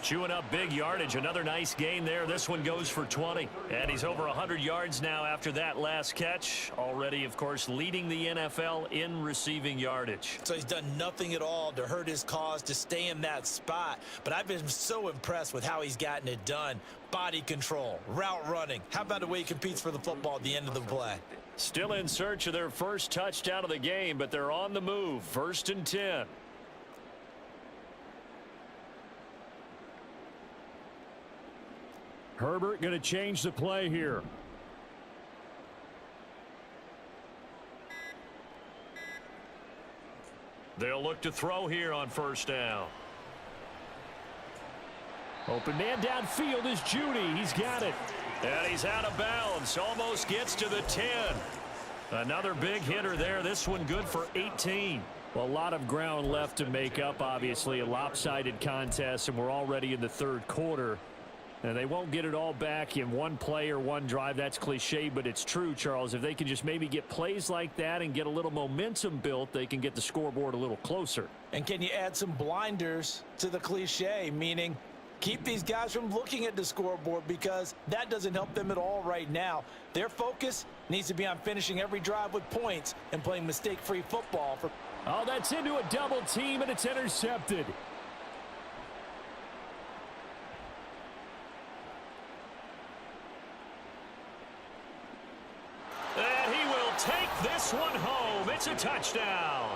Chewing up big yardage. Another nice gain there. This one goes for 20. And he's over 100 yards now after that last catch. Already, of course, leading the NFL in receiving yardage. So he's done nothing at all to hurt his cause, to stay in that spot. But I've been so impressed with how he's gotten it done. Body control, route running. How about the way he competes for the football at the end of the play? Still in search of their first touchdown of the game, but they're on the move. 1st and 10. Herbert going to change the play here. They'll look to throw here on 1st down. Open man downfield is Judy. He's got it. And he's out of bounds. Almost gets to the 10. Another big hitter there. This one good for 18. Well, a lot of ground left to make up, obviously. A lopsided contest, and we're already in the 3rd quarter. And they won't get it all back in one play or one drive. That's cliche, but it's true, Charles. If they can just maybe get plays like that and get a little momentum built, they can get the scoreboard a little closer. And can you add some blinders to the cliche, meaning keep these guys from looking at the scoreboard because that doesn't help them at all right now. Their focus needs to be on finishing every drive with points and playing mistake-free football. Oh, that's into a double team, and it's intercepted. And he will take this one home. It's a touchdown.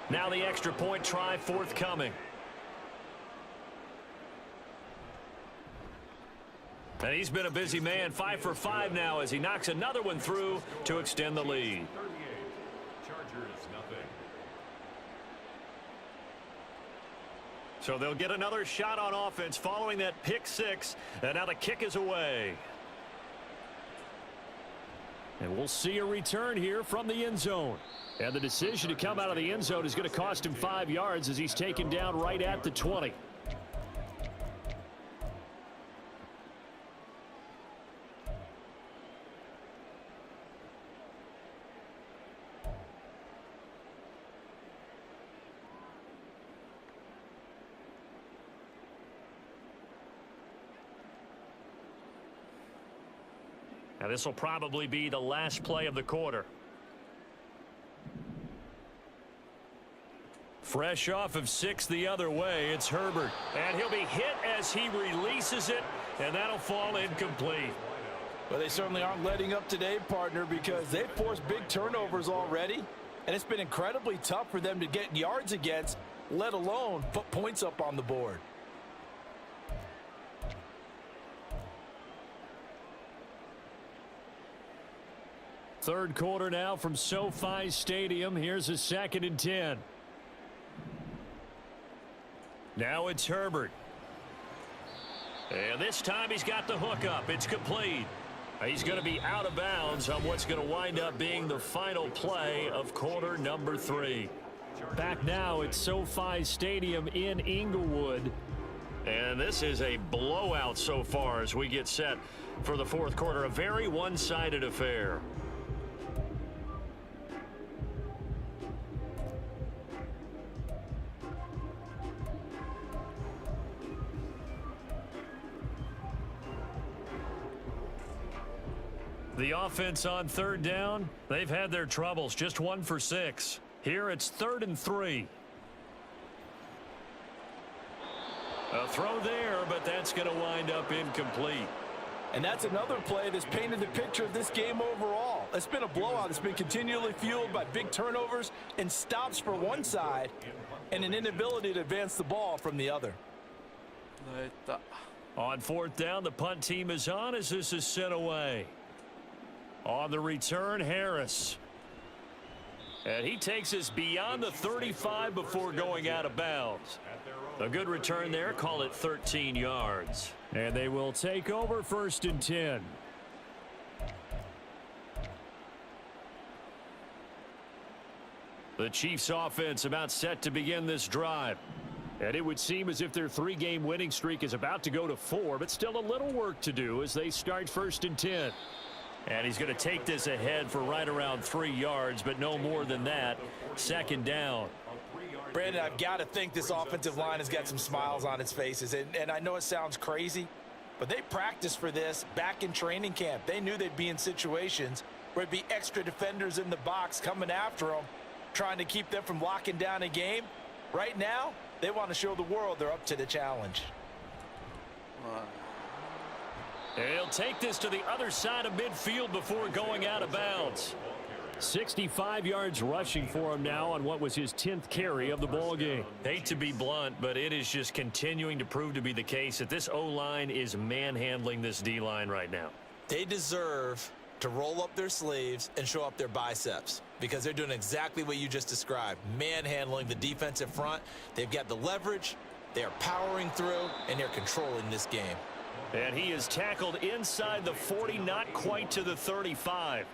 Now the extra point try forthcoming. And he's been a busy man, 5 for 5 now as he knocks another one through to extend the lead. Chargers, nothing. So they'll get another shot on offense following that pick 6, and now the kick is away. And we'll see a return here from the end zone. And the decision to come out of the end zone is going to cost him 5 yards as he's taken down right at the 20. Now this will probably be the last play of the quarter. Fresh off of 6 the other way, it's Herbert. And he'll be hit as he releases it, and that'll fall incomplete. Well, they certainly aren't letting up today, partner, because they've forced big turnovers already, and it's been incredibly tough for them to get yards against, let alone put points up on the board. Third quarter now from SoFi Stadium. Here's a 2nd and 10. Now it's Herbert. And this time he's got the hook up. It's complete. He's going to be out of bounds on what's going to wind up being the final play of quarter number 3. Back now at SoFi Stadium in Inglewood. And this is a blowout so far as we get set for the fourth quarter. A very one-sided affair. The offense on third down, they've had their troubles, just 1 for 6. Here it's 3rd and 3. A throw there, but that's going to wind up incomplete. And that's another play that's painted the picture of this game overall. It's been a blowout. It's been continually fueled by big turnovers and stops for one side and an inability to advance the ball from the other. On 4th down, the punt team is on as this is sent away. On the return, Harris. And he takes us beyond the 35 before going out of bounds. A good return there, call it 13 yards. And they will take over 1st and 10. The Chiefs offense about set to begin this drive. And it would seem as if their 3-game winning streak is about to go to 4, but still a little work to do as they start 1st and 10. And he's going to take this ahead for right around 3 yards, but no more than that. 2nd down. Brandon, I've got to think this offensive line has got some smiles on its faces. And I know it sounds crazy, but they practiced for this back in training camp. They knew they'd be in situations where it'd be extra defenders in the box coming after them, trying to keep them from locking down a game. Right now, they want to show the world they're up to the challenge. He'll take this to the other side of midfield before going out of bounds. 65 yards rushing for him now on what was his 10th carry of the ball game. Hate to be blunt, but it is just continuing to prove to be the case that this O-line is manhandling this D-line right now. They deserve to roll up their sleeves and show up their biceps because they're doing exactly what you just described, manhandling the defensive front. They've got the leverage, they're powering through, and they're controlling this game. And he is tackled inside the 40, not quite to the 35.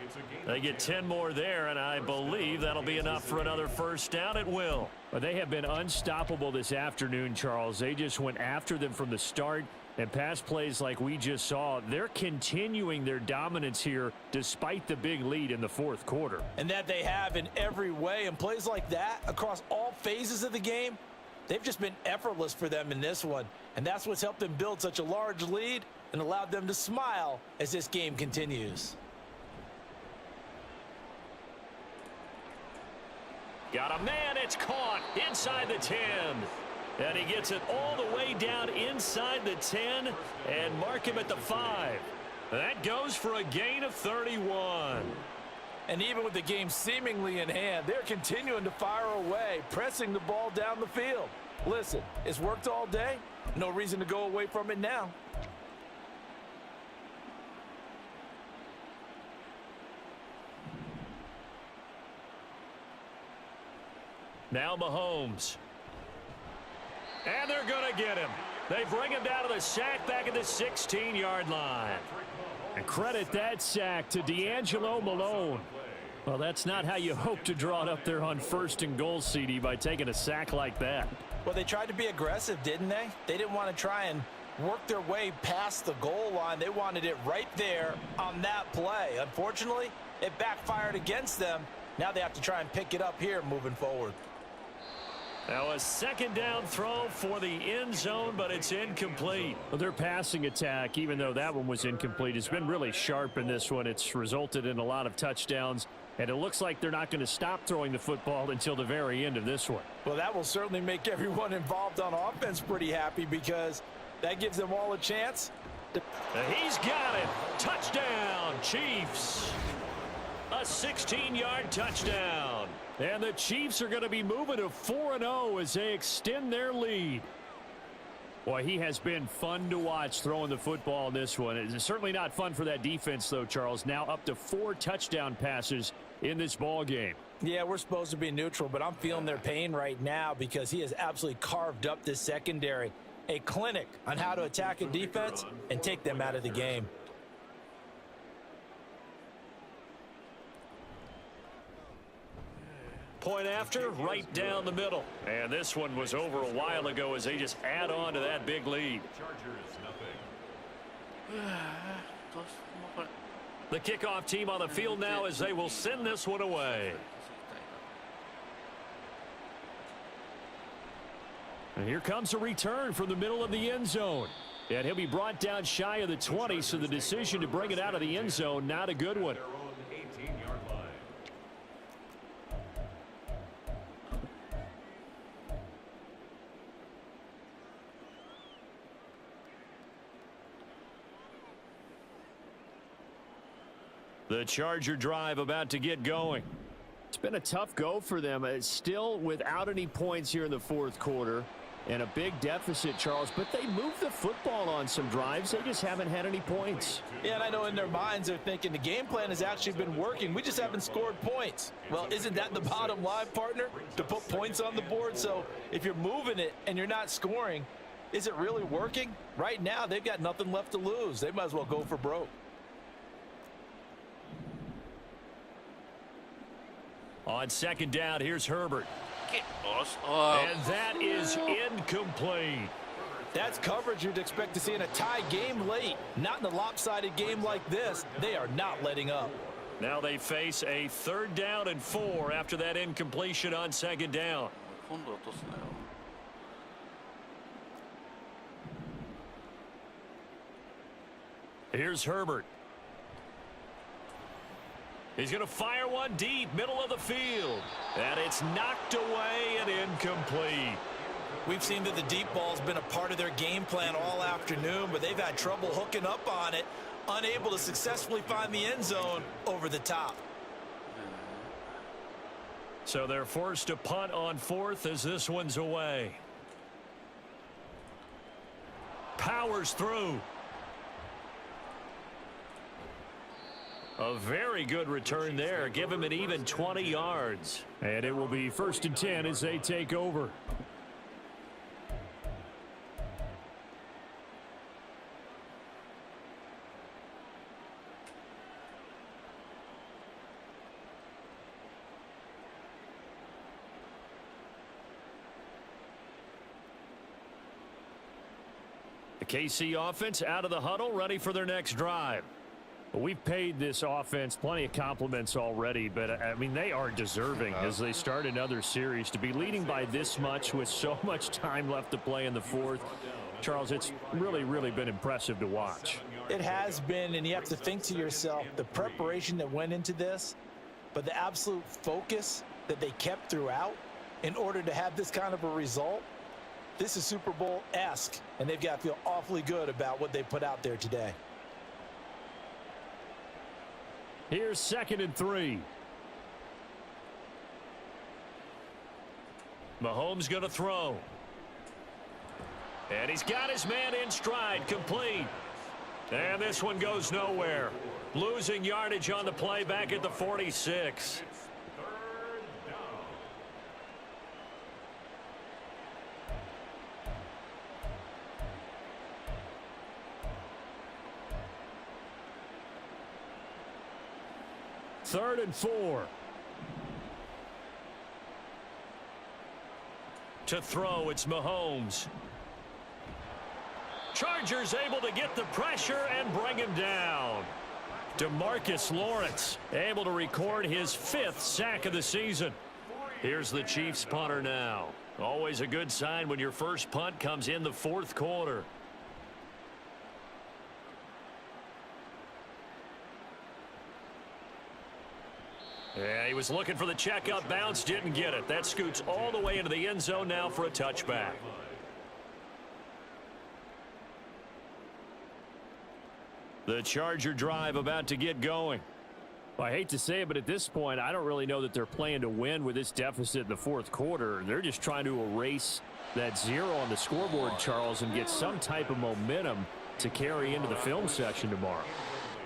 They get 10 more there, and I believe that'll be enough for another 1st down at will. But they have been unstoppable this afternoon, Charles. They just went after them from the start, and pass plays like we just saw, they're continuing their dominance here despite the big lead in the 4th quarter. And that they have in every way, and plays like that across all phases of the game, they've just been effortless for them in this one. And that's what's helped them build such a large lead and allowed them to smile as this game continues. Got a man, it's caught inside the 10. And he gets it all the way down inside the 10 and mark him at the 5. That goes for a gain of 31. And even with the game seemingly in hand, they're continuing to fire away, pressing the ball down the field. Listen, it's worked all day. No reason to go away from it now. Now Mahomes. And they're going to get him. They bring him down to the sack back at the 16-yard line. And credit that sack to D'Angelo Malone. Well, that's not how you hope to draw it up there on 1st and goal, CD, by taking a sack like that. Well, they tried to be aggressive, didn't they? They didn't want to try and work their way past the goal line. They wanted it right there on that play. Unfortunately, it backfired against them. Now they have to try and pick it up here moving forward. Now a 2nd down throw for the end zone, but it's incomplete. Well, their passing attack, even though that one was incomplete, has been really sharp in this one. It's resulted in a lot of touchdowns, and it looks like they're not going to stop throwing the football until the very end of this one. Well, that will certainly make everyone involved on offense pretty happy, because that gives them all a chance. He's got it. Touchdown, Chiefs. A 16-yard touchdown. And the Chiefs are going to be moving to 4-0 as they extend their lead. Boy, he has been fun to watch throwing the football in this one. It's certainly not fun for that defense, though, Charles. Now up to 4 touchdown passes in this ball game. Yeah, we're supposed to be neutral, but I'm feeling their pain right now because he has absolutely carved up this secondary. A clinic on how to attack a defense and take them out of the game. Point after, right down the middle. And this one was over a while ago as they just add on to that big lead. Chargers, nothing. The kickoff team on the field now as they will send this one away. And here comes a return from the middle of the end zone. And he'll be brought down shy of the 20, so the decision to bring it out of the end zone, not a good one. Their own 18-yard line. The Charger drive about to get going. It's been a tough go for them. It's still without any points here in the 4th quarter. And a big deficit, Charles. But they moved the football on some drives. They just haven't had any points. Yeah, and I know in their minds they're thinking the game plan has actually been working. We just haven't scored points. Well, isn't that the bottom line, partner? To put points on the board. So if you're moving it and you're not scoring, is it really working? Right now, they've got nothing left to lose. They might as well go for broke. On 2nd down, here's Herbert. And that is incomplete. That's coverage you'd expect to see in a tie game late. Not in a lopsided game like this. They are not letting up. Now they face a 3rd down and 4 after that incompletion on 2nd down. Here's Herbert. He's going to fire one deep, middle of the field. And it's knocked away and incomplete. We've seen that the deep ball's been a part of their game plan all afternoon, but they've had trouble hooking up on it, unable to successfully find the end zone over the top. So they're forced to punt on 4th as this one's away. Powers through. A very good return there. Give him an even 20 yards. And it will be 1st and 10 as they take over. The KC offense out of the huddle, ready for their next drive. We've paid this offense plenty of compliments already, but, I mean, they are deserving as they start another series. To be leading by this much with so much time left to play in the 4th, Charles, it's really, really been impressive to watch. It has been, and you have to think to yourself, the preparation that went into this, but the absolute focus that they kept throughout in order to have this kind of a result. This is Super Bowl-esque, and they've got to feel awfully good about what they put out there today. Here's 2nd and 3. Mahomes going to throw. And he's got his man in stride, complete. And this one goes nowhere. Losing yardage on the play back at the 46. 3rd and 4. To throw, it's Mahomes. Chargers able to get the pressure and bring him down. DeMarcus Lawrence able to record his 5th sack of the season. Here's the Chiefs punter now. Always a good sign when your first punt comes in the 4th quarter. Yeah, he was looking for the checkup bounce, didn't get it. That scoots all the way into the end zone now for a touchback. The Charger drive about to get going. Well, I hate to say it, but at this point, I don't really know that they're playing to win with this deficit in the 4th quarter. They're just trying to erase that 0 on the scoreboard, Charles, and get some type of momentum to carry into the film section tomorrow.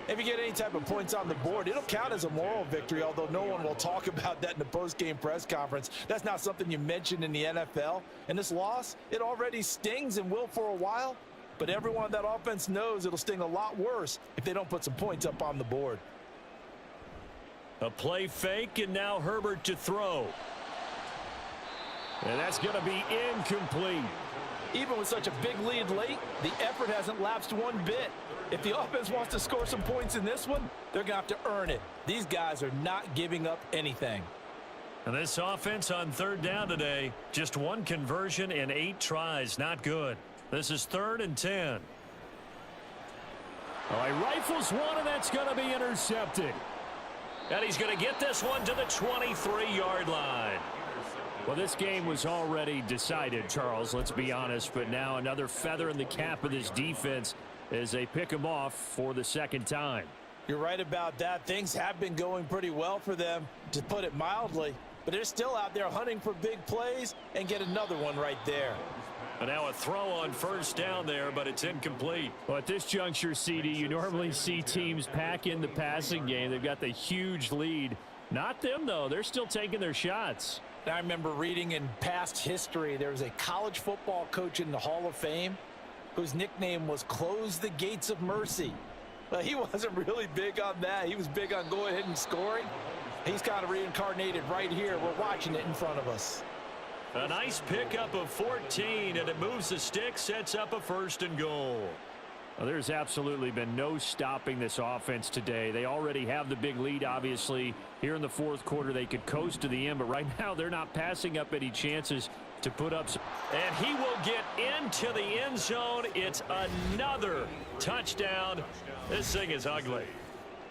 If you get any type of points on the board, it'll count as a moral victory, although no one will talk about that in the post-game press conference. That's not something you mention in the NFL. And this loss, it already stings and will for a while. But everyone on that offense knows it'll sting a lot worse if they don't put some points up on the board. A play fake, and now Herbert to throw. And that's going to be incomplete. Even with such a big lead late, the effort hasn't lapsed one bit. If the offense wants to score some points in this one, they're going to have to earn it. These guys are not giving up anything. And this offense on 3rd down today, just 1 conversion in 8 tries. Not good. This is 3rd and 10. Oh, he rifles one, and that's going to be intercepted. And he's going to get this one to the 23-yard line. Well, this game was already decided, Charles, let's be honest. But now another feather in the cap of this defense as they pick him off for the 2nd time. You're right about that. Things have been going pretty well for them, to put it mildly. But they're still out there hunting for big plays and get another one right there. And now a throw on 1st down there, but it's incomplete. Well, at this juncture, CD, you normally see teams pack in the passing game. They've got the huge lead. Not them, though. They're still taking their shots. I remember reading in past history, there was a college football coach in the Hall of Fame whose nickname was Close the Gates of Mercy. But he wasn't really big on that. He was big on going ahead and scoring. He's kind of reincarnated right here. We're watching it in front of us. A nice pickup of 14, and it moves the stick, sets up a 1st and goal. Well, there's absolutely been no stopping this offense today. They already have the big lead, obviously. Here in the 4th quarter, they could coast to the end, but right now they're not passing up any chances to put up. And he will get into the end zone. It's another touchdown. This thing is ugly.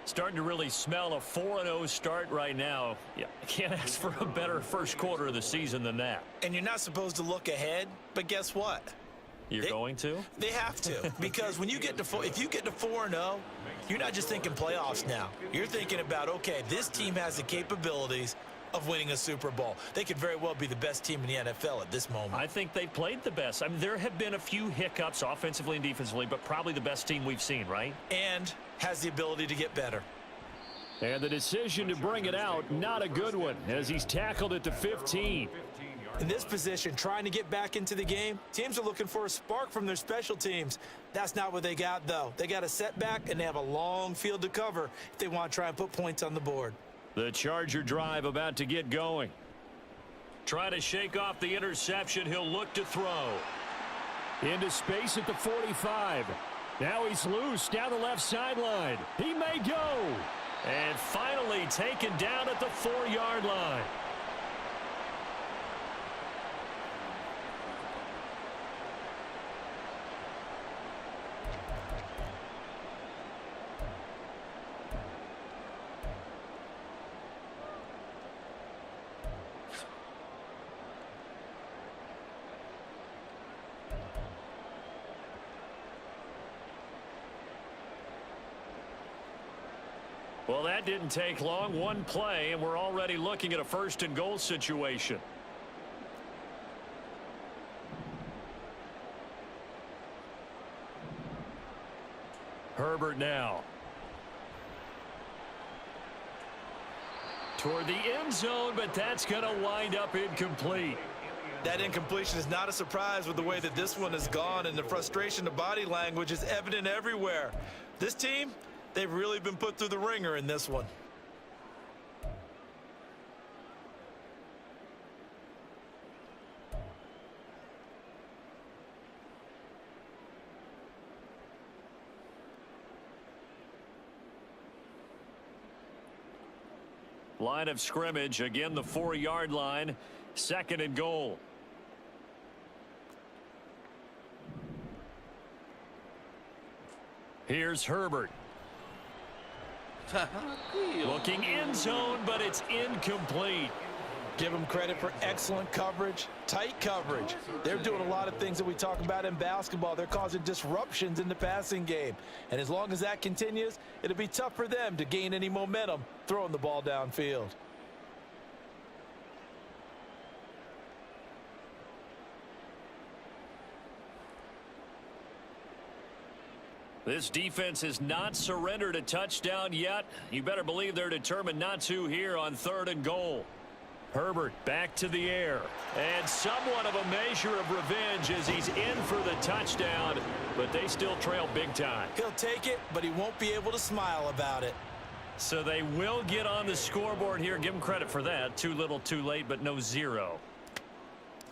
Starting to really smell a 4-0 start right now. Yeah, can't ask for a better 1st quarter of the season than that. And you're not supposed to look ahead, but guess what? You're going to? They have to, because when you get to if you get to 4-0, you're not just thinking playoffs now. You're thinking about, okay, this team has the capabilities of winning a Super Bowl. They could very well be the best team in the NFL at this moment. I think they played the best. I mean, there have been a few hiccups offensively and defensively, but probably the best team we've seen, right? And has the ability to get better. And the decision to bring it out, not a good one, as he's tackled at the 15. In this position, trying to get back into the game, teams are looking for a spark from their special teams. That's not what they got, though. They got a setback, and they have a long field to cover if they want to try and put points on the board. The Charger drive about to get going. Try to shake off the interception. He'll look to throw. Into space at the 45. Now he's loose down the left sideline. He may go. And finally taken down at the 4-yard line. Well, that didn't take long. One play, and we're already looking at a 1st and goal situation. Herbert now. Toward the end zone, but that's going to wind up incomplete. That incompletion is not a surprise with the way that this one has gone, and the frustration of body language is evident everywhere. This team, they've really been put through the ringer in this one. Line of scrimmage, again the 4-yard line, 2nd and goal. Here's Herbert. Looking end zone, but it's incomplete. Give them credit for excellent coverage, tight coverage. They're doing a lot of things that we talk about in basketball. They're causing disruptions in the passing game. And as long as that continues, it'll be tough for them to gain any momentum throwing the ball downfield. This defense has not surrendered a touchdown yet. You better believe they're determined not to here on 3rd and goal. Herbert back to the air. And somewhat of a measure of revenge as he's in for the touchdown, but they still trail big time. He'll take it, but he won't be able to smile about it. So they will get on the scoreboard here. Give them credit for that. Too little, too late, but no 0.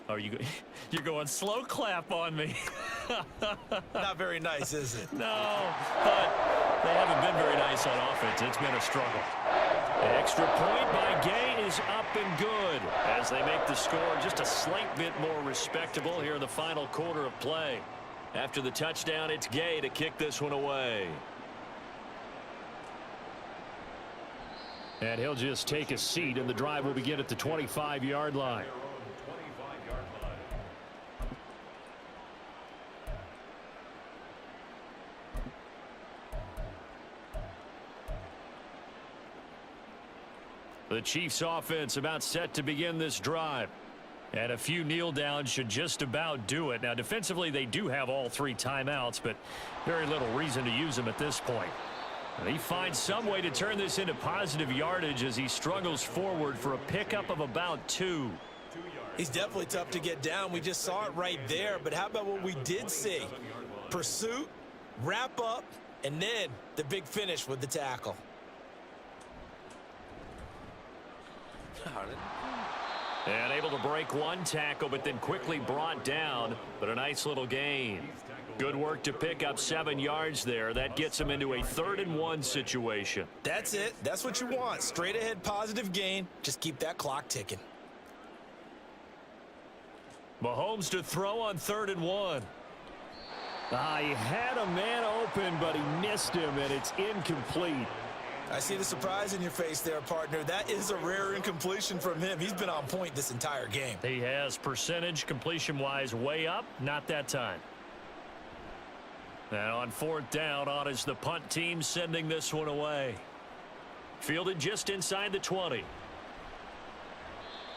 Oh, you're going slow clap on me. Not very nice, is it? No, but they haven't been very nice on offense. It's been a struggle. Extra point by Gay is up and good as they make the score just a slight bit more respectable here in the final quarter of play. After the touchdown, it's Gay to kick this one away. And he'll just take a seat, and the drive will begin at the 25-yard line. The Chiefs offense about set to begin this drive. And a few kneel downs should just about do it. Now defensively they do have all 3 timeouts, but very little reason to use them at this point. And he finds some way to turn this into positive yardage as he struggles forward for a pickup of about 2. He's definitely tough to get down. We just saw it right there. But how about what we did see? Pursuit, wrap up, and then the big finish with the tackle. And able to break one tackle, but then quickly brought down. But a nice little gain. Good work to pick up 7 yards there. That gets him into a 3rd and 1 situation. That's it. That's what you want. Straight ahead positive gain. Just keep that clock ticking. Mahomes to throw on 3rd and 1. He had a man open, but he missed him, and it's incomplete. I see the surprise in your face there, partner. That is a rare incompletion from him. He's been on point this entire game. He has percentage completion-wise way up. Not that time. And on 4th down, on is the punt team sending this one away. Fielded just inside the 20.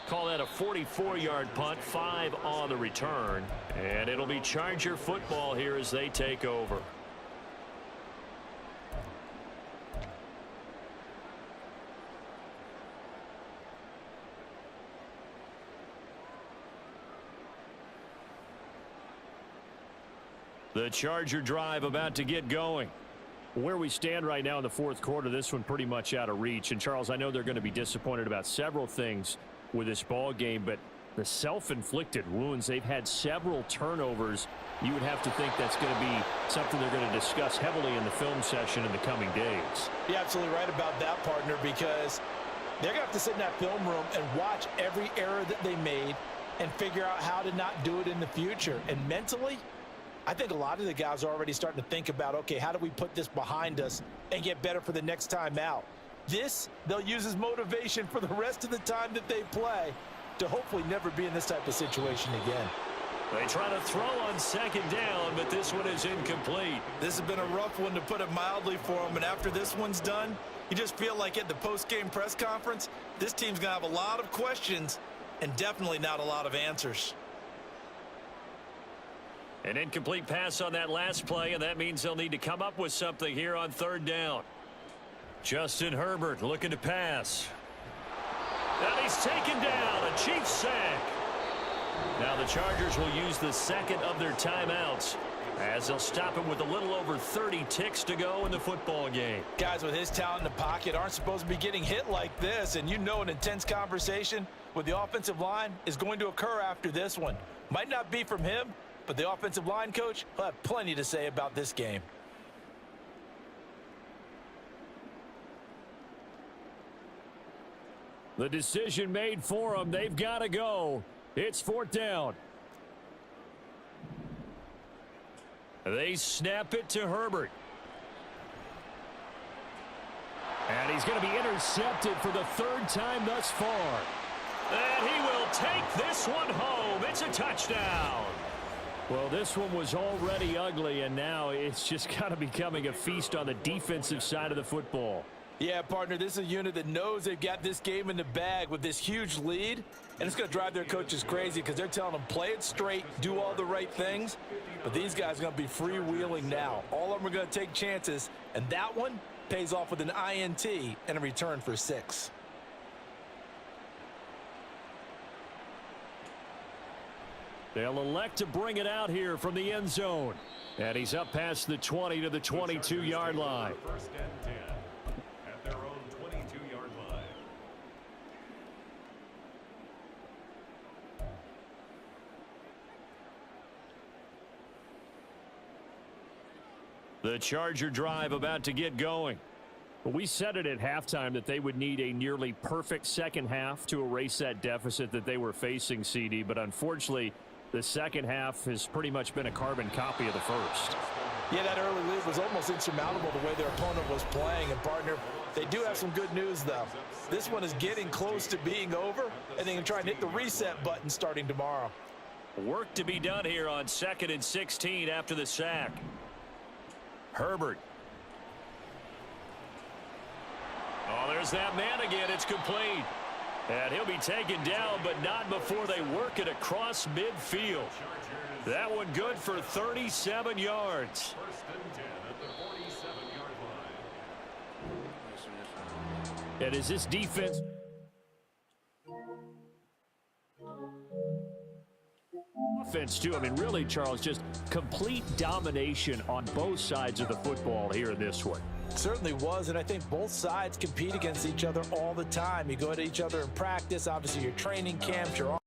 Call that a 44-yard punt, 5 on the return. And it'll be Charger football here as they take over. The Charger drive about to get going. Where we stand right now in the 4th quarter, this one pretty much out of reach. And Charles, I know they're going to be disappointed about several things with this ball game, but the self-inflicted wounds, they've had several turnovers. You would have to think that's going to be something they're going to discuss heavily in the film session in the coming days. You're absolutely right about that, partner, because they're going to have to sit in that film room and watch every error that they made and figure out how to not do it in the future. And mentally, I think a lot of the guys are already starting to think about, okay, how do we put this behind us and get better for the next time out? This, they'll use as motivation for the rest of the time that they play to hopefully never be in this type of situation again. They try to throw on 2nd down, but this one is incomplete. This has been a rough one, to put it mildly, for them. And after this one's done, you just feel like at the post-game press conference, this team's going to have a lot of questions and definitely not a lot of answers. An incomplete pass on that last play, and that means they'll need to come up with something here on 3rd down. Justin Herbert looking to pass. And he's taken down. A Chiefs sack. Now the Chargers will use the 2nd of their timeouts as they'll stop him with a little over 30 ticks to go in the football game. Guys with his talent in the pocket aren't supposed to be getting hit like this, and you know an intense conversation with the offensive line is going to occur after this one. Might not be from him, but the offensive line coach will have plenty to say about this game. The decision made for them. They've got to go. It's fourth down. They snap it to Herbert. And he's going to be intercepted for the third time thus far. And he will take this one home. It's a touchdown. Well, this one was already ugly, and now it's just kind of becoming a feast on the defensive side of the football. Yeah, partner, this is a unit that knows they've got this game in the bag with this huge lead, and it's going to drive their coaches crazy because they're telling them play it straight, do all the right things, but these guys are going to be freewheeling now. All of them are going to take chances, and that one pays off with an INT and a return for 6. They'll elect to bring it out here from the end zone. And he's up past the 20 to the 22-yard line. First and 10 at their own 22-yard line. The Charger drive about to get going. Well, we said it at halftime that they would need a nearly perfect second half to erase that deficit that they were facing, CD, but unfortunately, the second half has pretty much been a carbon copy of the first. Yeah, that early lead was almost insurmountable the way their opponent was playing. And, partner, they do have some good news, though. This one is getting close to being over, and they can try and hit the reset button starting tomorrow. Work to be done here on 2nd and 16 after the sack. Herbert. Oh, there's that man again. It's complete. And he'll be taken down, but not before they work it across midfield. That one good for 37 yards. First and 10 at the 47-yard line. And is this defense... offense, too. I mean, really, Charles, just complete domination on both sides of the football here in this one. Certainly was, and I think both sides compete against each other all the time. You go at each other in practice, obviously your training camps, your